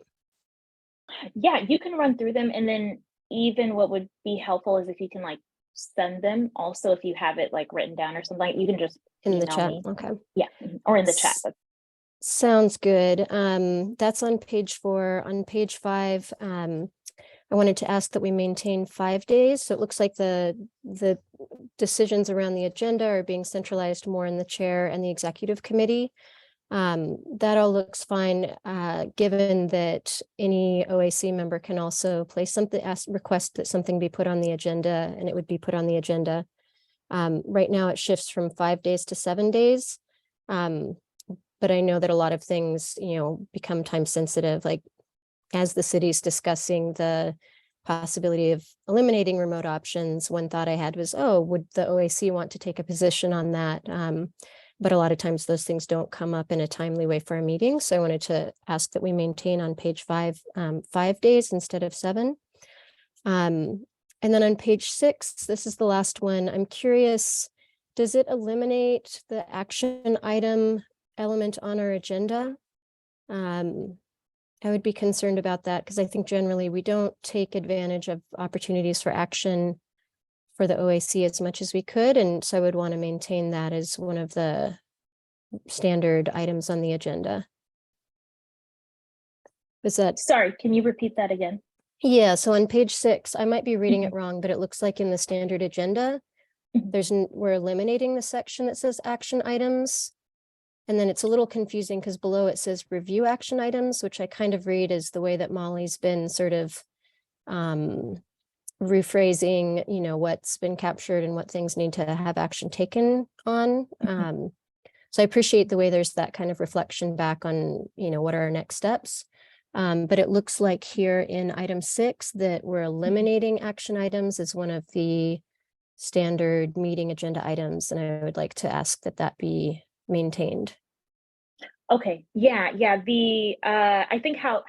Yeah, you can run through them, and then even what would be helpful is if you can send them also, if you have it written down or something, you can just In the chat, me. okay. Yeah, or in the chat. Sounds good. That's on page 4. On page 5, I wanted to ask that we maintain 5 days. So it looks like the decisions around the agenda are being centralized more in the chair and the executive committee. That all looks fine, given that any OAC member can also place something, request that something be put on the agenda, and it would be put on the agenda. Right now it shifts from 5 days to 7 days. But I know that a lot of things, become time sensitive, like as the city's discussing the possibility of eliminating remote options, one thought I had was, would the OAC want to take a position on that? But a lot of times those things don't come up in a timely way for a meeting. So I wanted to ask that we maintain on page 5, 5 days instead of 7. And then on page 6, this is the last one. I'm curious, does it eliminate the action item element on our agenda? I would be concerned about that because I think generally we don't take advantage of opportunities for action for the OAC as much as we could. And so I would want to maintain that as one of the standard items on the agenda. Is that? Sorry, can you repeat that again? Yeah, so on page 6, I might be reading it wrong, but it looks like in the standard agenda, we're eliminating the section that says action items. And then it's a little confusing because below it says review action items, which I kind of read as the way that Molly's been sort of rephrasing, what's been captured and what things need to have action taken on. So I appreciate the way there's that kind of reflection back on, what are our next steps. But it looks like here in item 6 that we're eliminating action items as one of the standard meeting agenda items. And I would like to ask that that be maintained. Okay, yeah. The I think how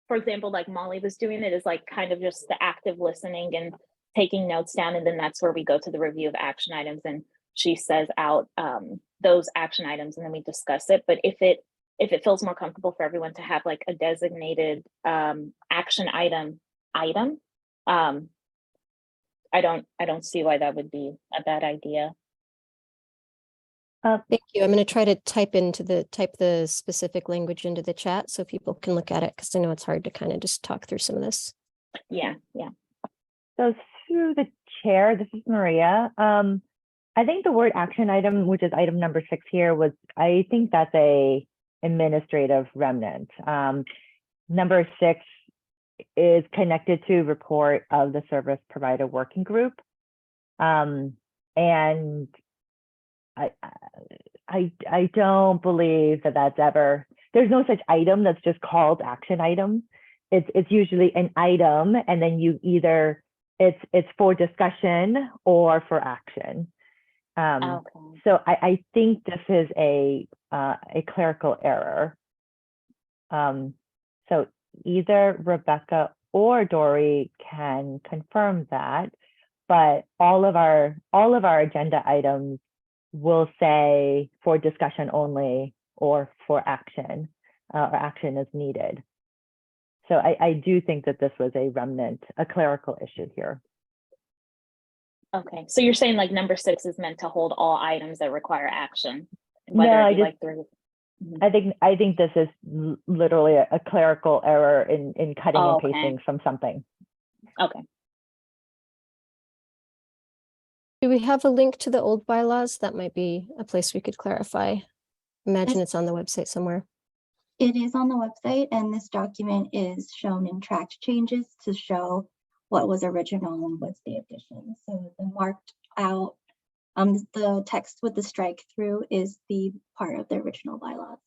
for example, like Molly was doing it is kind of just the active listening and taking notes down, and then that's where we go to the review of action items, and she says out those action items, and then we discuss it. But if it feels more comfortable for everyone to have a designated action item, I don't see why that would be a bad idea. Thank you. I'm going to try to type the specific language into the chat so people can look at it, because I know it's hard to kind of just talk through some of this. Yeah. So through the chair, this is Maria. I think the word action item, which is item number 6 here, I think that's a administrative remnant. Number 6 is connected to report of the service provider working group. And I don't believe that that's ever, there's no such item that's just called action item. It's usually an item, and then you either, it's for discussion or for action. Okay. So I think this is a clerical error. So either Rebecca or Dory can confirm that, but all of our agenda items will say for discussion only or for action, or action is needed. So I do think that this was a remnant, a clerical issue here. Okay, so you're saying number 6 is meant to hold all items that require action? No, I think this is literally a clerical error in cutting and Okay. pasting from something. Okay. Do we have a link to the old bylaws? That might be a place we could clarify. Imagine it's on the website somewhere. It is on the website, and this document is shown in tracked changes to show what was original and what's the addition. So the marked out, the text with the strike through is the part of the original bylaws.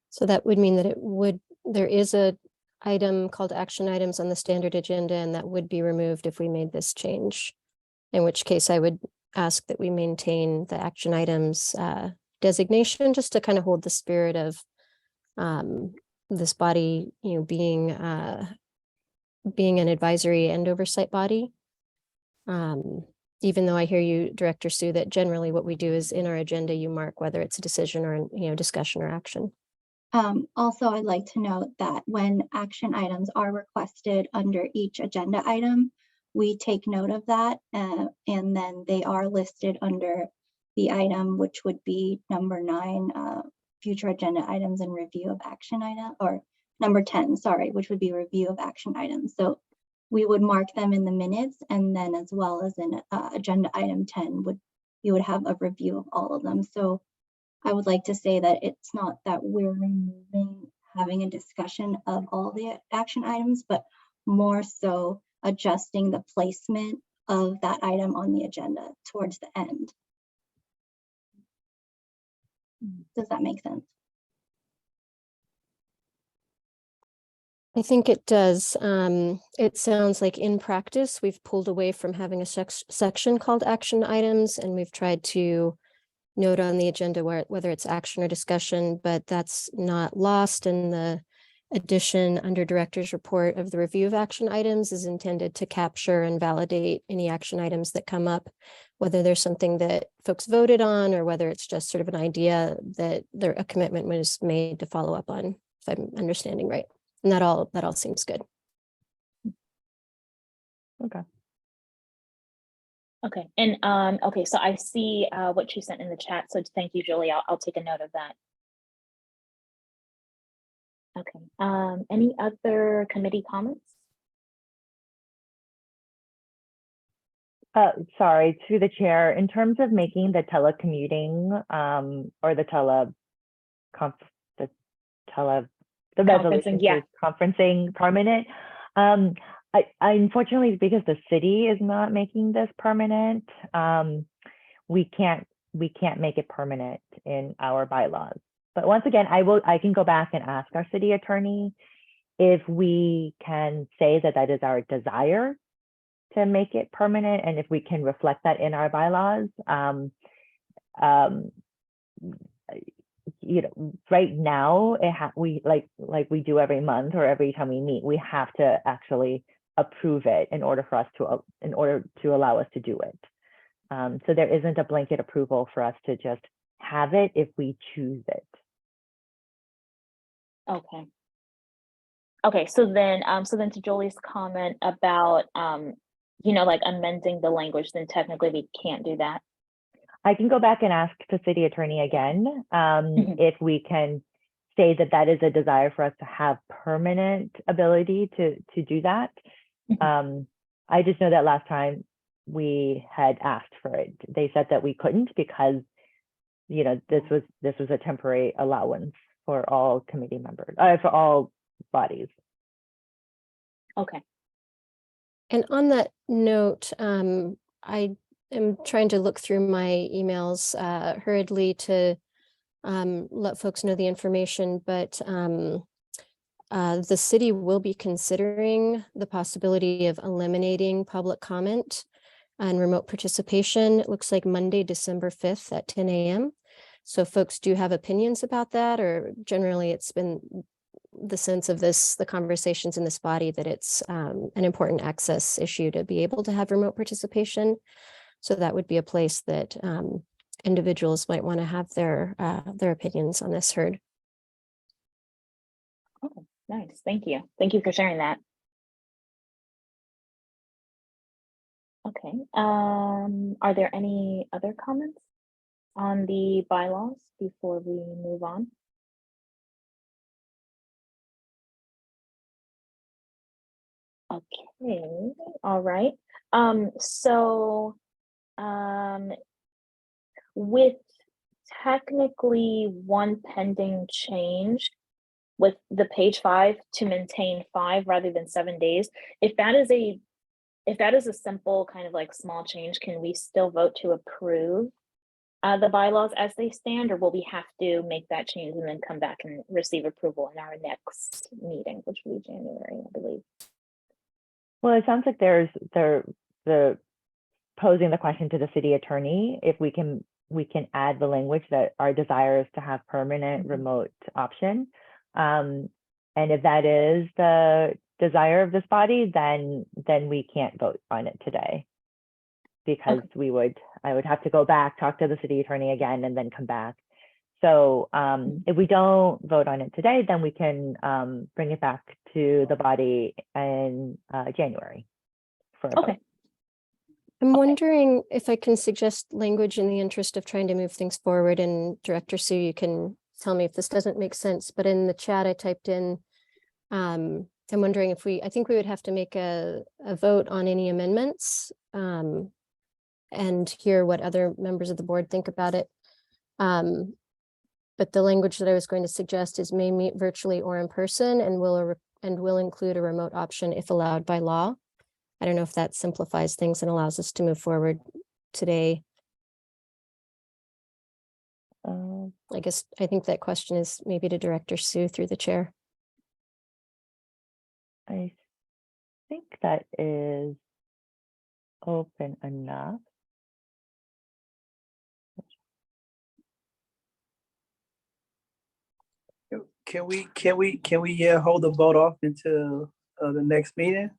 So that would mean that there is a item called action items on the standard agenda, and that would be removed if we made this change. In which case I would ask that we maintain the action items designation, just to kind of hold the spirit of this body, being an advisory and oversight body. Even though I hear you, Director Sue, that generally what we do is in our agenda, you mark whether it's a decision or discussion or action. Also, I'd like to note that when action items are requested under each agenda item, we take note of that, and then they are listed under the item, which would be number 9, future agenda items and review of action item, or number 10, sorry, which would be review of action items. So we would mark them in the minutes, and then as well as in agenda item 10, you would have a review of all of them. So I would like to say that it's not that we're removing having a discussion of all the action items, but more so adjusting the placement of that item on the agenda towards the end. Does that make sense? I think it does. It sounds like in practice, we've pulled away from having a section called action items, and we've tried to note on the agenda whether it's action or discussion, but that's not lost. And the addition under director's report of the review of action items is intended to capture and validate any action items that come up, whether there's something that folks voted on or whether it's just sort of an idea that a commitment was made to follow up on, if I'm understanding right. And that all seems good. Okay. Okay. And okay, so I see what you sent in the chat. So thank you, Julie. I'll take a note of that. Okay. Any other committee comments? Sorry, to the chair, in terms of making the telecommuting or the resolution Yeah. conferencing permanent, I unfortunately, because the city is not making this permanent, we can't make it permanent in our bylaws. But once again, I can go back and ask our city attorney if we can say that that is our desire to make it permanent, and if we can reflect that in our bylaws. Right now we like we do every month or every time we meet, we have to actually approve it in order to allow us to do it. So there isn't a blanket approval for us to just have it if we choose it. Okay. Okay, so then to Julie's comment about like amending the language, then technically we can't do that. I can go back and ask the city attorney again if we can say that that is a desire for us to have permanent ability to do that. I just know that last time we had asked for it, they said that we couldn't because this was a temporary allowance for all committee members, for all bodies. Okay. And on that note, I am trying to look through my emails hurriedly to let folks know the information, but the city will be considering the possibility of eliminating public comment and remote participation. It looks like Monday, December 5th at 10 a.m. So if folks do have opinions about that, or generally it's been the sense of the conversations in this body that it's an important access issue to be able to have remote participation. So that would be a place that individuals might want to have their opinions on this heard. Oh, nice. Thank you. Thank you for sharing that. Okay. Are there any other comments? on the bylaws before we move on? Okay, all right. With technically one pending change with the page 5 to maintain 5 rather than 7 days, if that is a simple kind of like small change, can we still vote to approve the bylaws as they stand, or will we have to make that change and then come back and receive approval in our next meeting, which will be January, I believe? Well, it sounds like there's the posing the question to the city attorney if we can add the language that our desire is to have permanent remote option. And if that is the desire of this body, then we can't vote on it today, because I would have to go back, talk to the city attorney again, and then come back. So if we don't vote on it today, then we can bring it back to the body in January for a vote. I'm wondering if I can suggest language in the interest of trying to move things forward, and Director Sue, you can tell me if this doesn't make sense, but in the chat I typed in, I'm wondering if I think we would have to make a vote on any amendments and hear what other members of the board think about it. But the language that I was going to suggest is may meet virtually or in person and will include a remote option if allowed by law. I don't know if that simplifies things and allows us to move forward today. I think that question is maybe to Director Sue through the chair. I think that is open enough. Can we hold the vote off until the next meeting?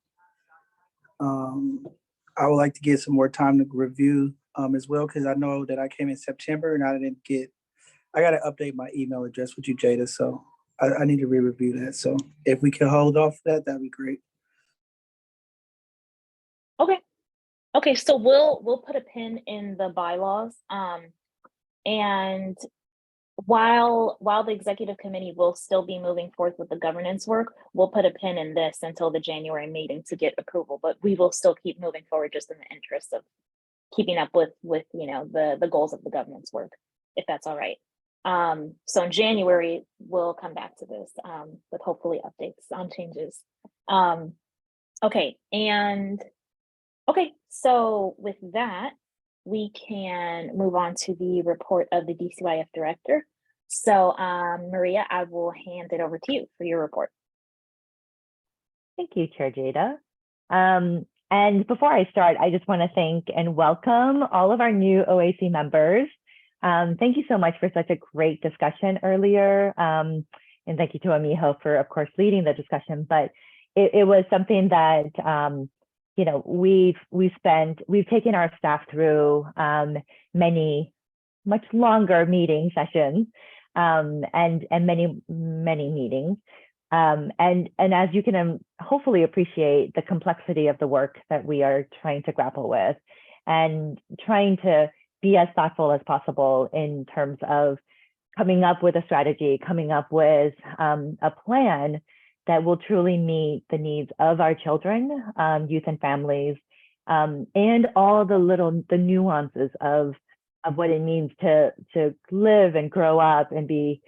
I would like to get some more time to review as well, because I know that I came in September and I got to update my email address with you, Jada. So I need to re-review that. So if we can hold off that'd be great. Okay, so we'll put a pin in the bylaws. And while the executive committee will still be moving forth with the governance work, we'll put a pin in this until the January meeting to get approval, but we will still keep moving forward just in the interest of keeping up with the goals of the governance work, if that's all right. So in January, we'll come back to this with hopefully updates on changes. Okay, so with that, we can move on to the report of the DCYF director. So Maria, I will hand it over to you for your report. Thank you, Chair Jada. And before I start, I just want to thank and welcome all of our new OAC members. Thank you so much for such a great discussion earlier. And thank you to Amiho for, of course, leading the discussion. But it was something that we've taken our staff through many much longer meeting sessions and many meetings. And as you can hopefully appreciate the complexity of the work that we are trying to grapple with, and trying to be as thoughtful as possible in terms of coming up with a strategy, coming up with a plan that will truly meet the needs of our children, youth and families, and all the nuances of what it means to live and grow up and be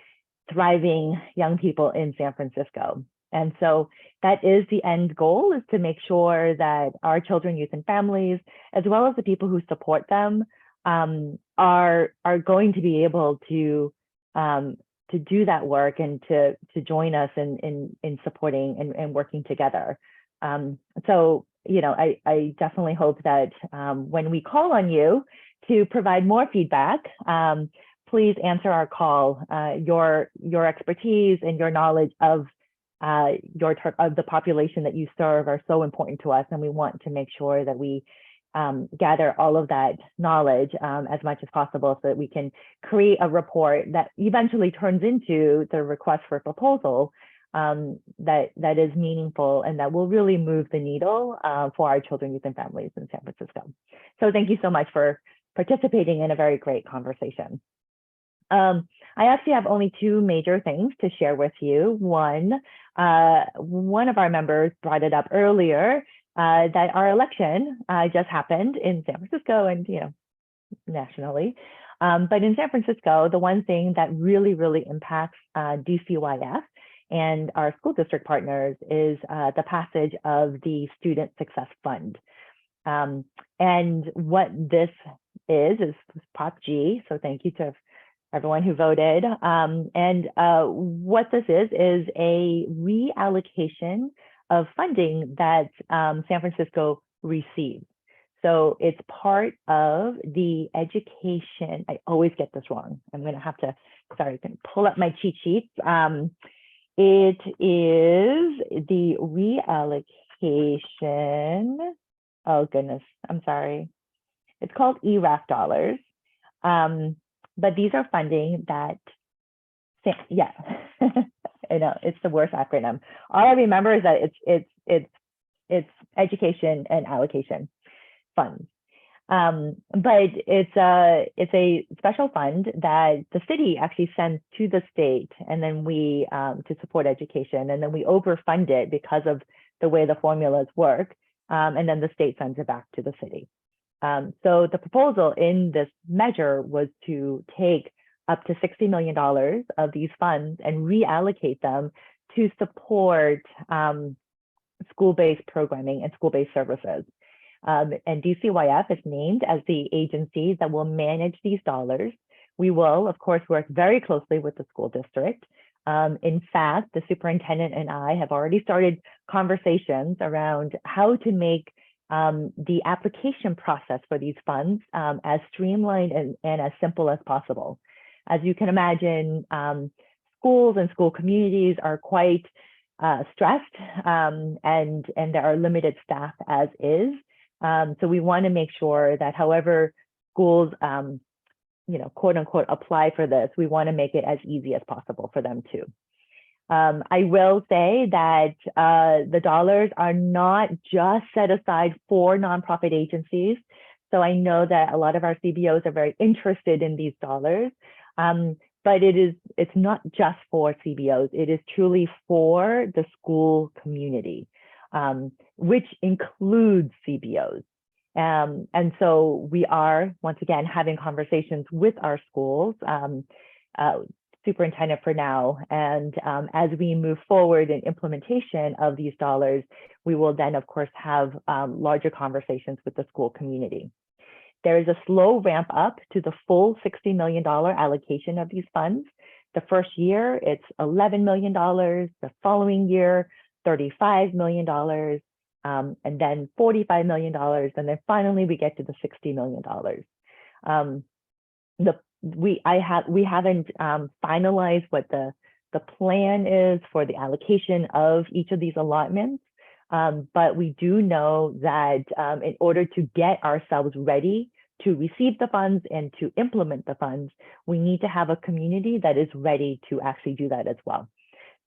thriving young people in San Francisco. And so that is the end goal, is to make sure that our children, youth and families, as well as the people who support them, are going to be able to do that work and to join us in supporting and working together. So, I definitely hope that when we call on you to provide more feedback, please answer our call. Your expertise and your knowledge of the population that you serve are so important to us, and we want to make sure that we gather all of that knowledge as much as possible so that we can create a report that eventually turns into the request for proposal that is meaningful and that will really move the needle for our children, youth, and families in San Francisco. So thank you so much for participating in a very great conversation. I actually have only two major things to share with you. One of our members brought it up earlier that our election just happened in San Francisco and nationally. But in San Francisco, the one thing that really, really impacts DCYF and our school district partners is the passage of the Student Success Fund. And what this is Prop G. So thank you to everyone who voted. And what this is a reallocation of funding that San Francisco receives. So it's part of the education. I always get this wrong. I'm going to have to, sorry, I can pull up my cheat sheets. It is the reallocation. Oh goodness, I'm sorry. It's called ERAF dollars. But these are funding that, yeah, I know it's the worst acronym. All I remember is that it's education and allocation funds. But it's a special fund that the city actually sends to the state, and then we to support education, and then we overfund it because of the way the formulas work, and then the state sends it back to the city. So the proposal in this measure was to take up to $60 million of these funds and reallocate them to support school-based programming and school-based services. And DCYF is named as the agency that will manage these dollars. We will, of course, work very closely with the school district. In fact, the superintendent and I have already started conversations around how to make the application process for these funds as streamlined and as simple as possible. As you can imagine, schools and school communities are quite stressed, and there are limited staff as is. So we want to make sure that however schools, quote unquote, apply for this, we want to make it as easy as possible for them too. I will say that the dollars are not just set aside for nonprofit agencies. So I know that a lot of our CBOs are very interested in these dollars, but it's not just for CBOs. It is truly for the school community, which includes CBOs. And so we are, once again, having conversations with our schools, superintendent for now. And as we move forward in implementation of these dollars, we will then, of course, have larger conversations with the school community. There is a slow ramp up to the full $60 million allocation of these funds. The first year, it's $11 million. The following year, $35 million, and then $45 million. And then finally, we get to the $60 million. We haven't finalized what the plan is for the allocation of each of these allotments, but we do know that in order to get ourselves ready to receive the funds and to implement the funds, we need to have a community that is ready to actually do that as well.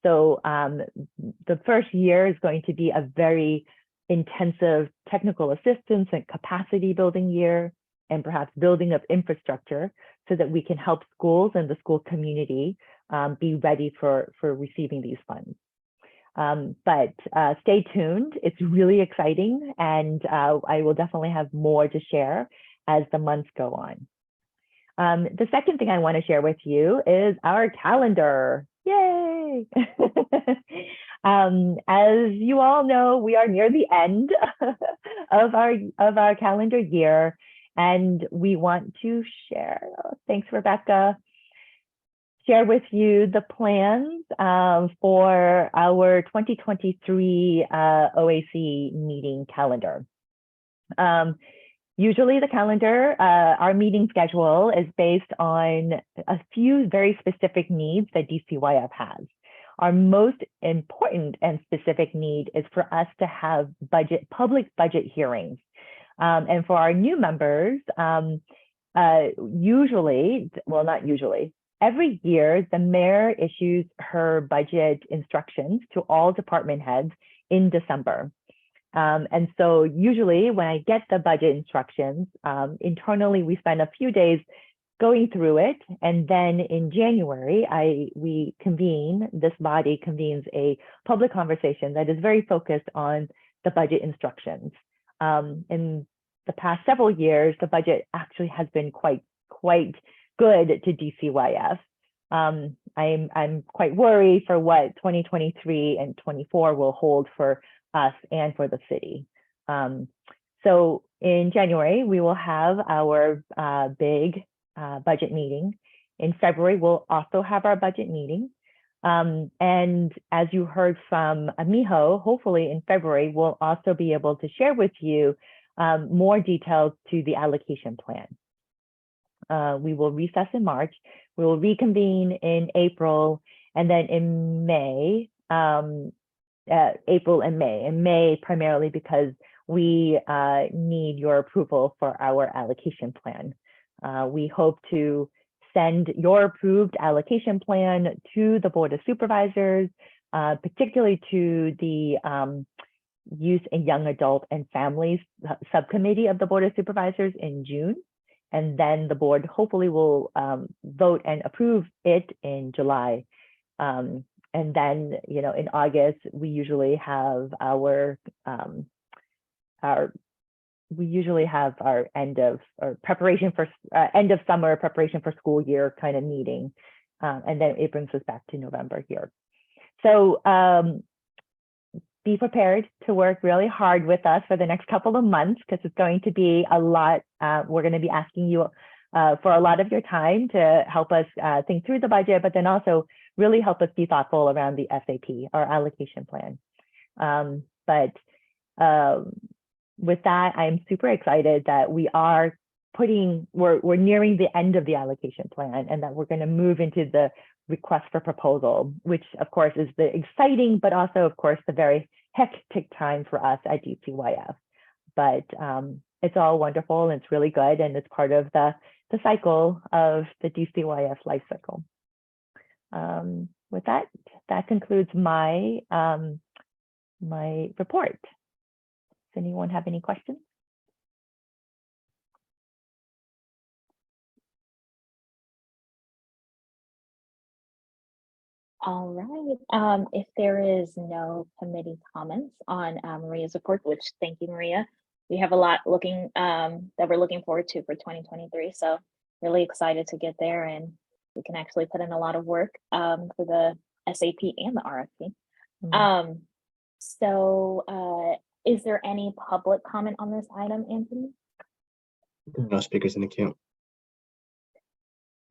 So the first year is going to be a very intensive technical assistance and capacity building year, and perhaps building of infrastructure so that we can help schools and the school community be ready for receiving these funds. But stay tuned. It's really exciting, and I will definitely have more to share as the months go on. The second thing I want to share with you is our calendar. Yay! As you all know, we are near the end of our calendar year, and we want to share, thanks Rebecca, share with you the plans for our 2023 OAC meeting calendar. Usually the calendar, our meeting schedule is based on a few very specific needs that DCYF has. Our most important and specific need is for us to have public budget hearings. And for our new members, usually, well, not usually, every year the mayor issues her budget instructions to all department heads in December. And so usually when I get the budget instructions, internally we spend a few days going through it. And then in January, this body convenes a public conversation that is very focused on the budget instructions. In the past several years, the budget actually has been quite good to DCYF. I'm quite worried for what 2023 and 24 will hold for us and for the city. So in January, we will have our big budget meeting. In February, we'll also have our budget meeting. And as you heard from Miho, hopefully in February, we'll also be able to share with you more details to the allocation plan. We will recess in March. We will reconvene in April, and then in May, April and May. In May, primarily because we need your approval for our allocation plan. We hope to send your approved allocation plan to the Board of Supervisors, particularly to the Youth and Young Adult and Families Subcommittee of the Board of Supervisors in June. And then the board hopefully will vote and approve it in July. And then, in August, we usually have our end of summer preparation for school year kind of meeting. And then it brings us back to November here. So be prepared to work really hard with us for the next couple of months, because it's going to be a lot. We're going to be asking you for a lot of your time to help us think through the budget, but then also really help us be thoughtful around the SAP, our allocation plan. With that, I'm super excited that we're nearing the end of the allocation plan, and that we're going to move into the request for proposal, which of course is the exciting, but also of course the very hectic time for us at DCYF. But it's all wonderful and it's really good, and it's part of the cycle of the DCYF life cycle. With that concludes my my report. Does anyone have any questions? All right. If there is no committee comments on Maria's report, which thank you, Maria. We have a lot that we're looking forward to for 2023. So really excited to get there, and we can actually put in a lot of work for the SAP and the RFP. Mm-hmm. Is there any public comment on this item, Anthony? No speakers in the queue.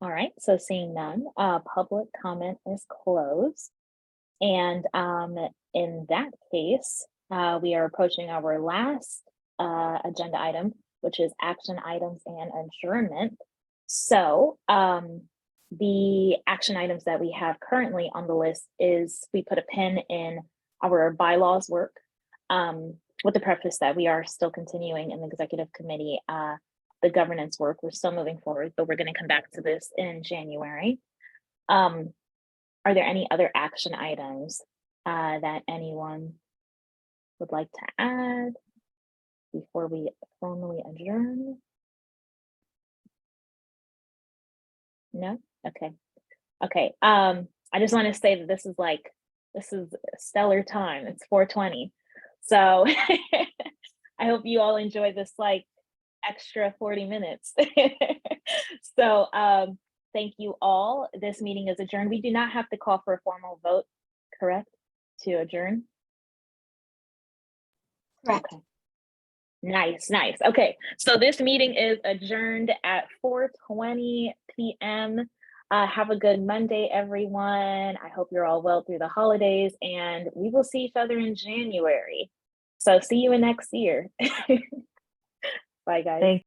All right, so seeing none, public comment is closed. And in that case, we are approaching our last agenda item, which is action items and adjournment. So the action items that we have currently on the list is we put a pin in our bylaws work with the preface that we are still continuing in the executive committee the governance work. We're still moving forward, but we're going to come back to this in January. Are there any other action items that anyone would like to add before we formally adjourn? No? Okay. I just want to say that this is stellar time. It's 4:20. So I hope you all enjoy this extra 40 minutes. So thank you all. This meeting is adjourned. We do not have to call for a formal vote, correct, to adjourn? Correct. Okay. Nice. Okay, so this meeting is adjourned at 4:20 p.m. Have a good Monday, everyone. I hope you're all well through the holidays, and we will see each other in January. So see you in next year. Bye, guys. Thanks.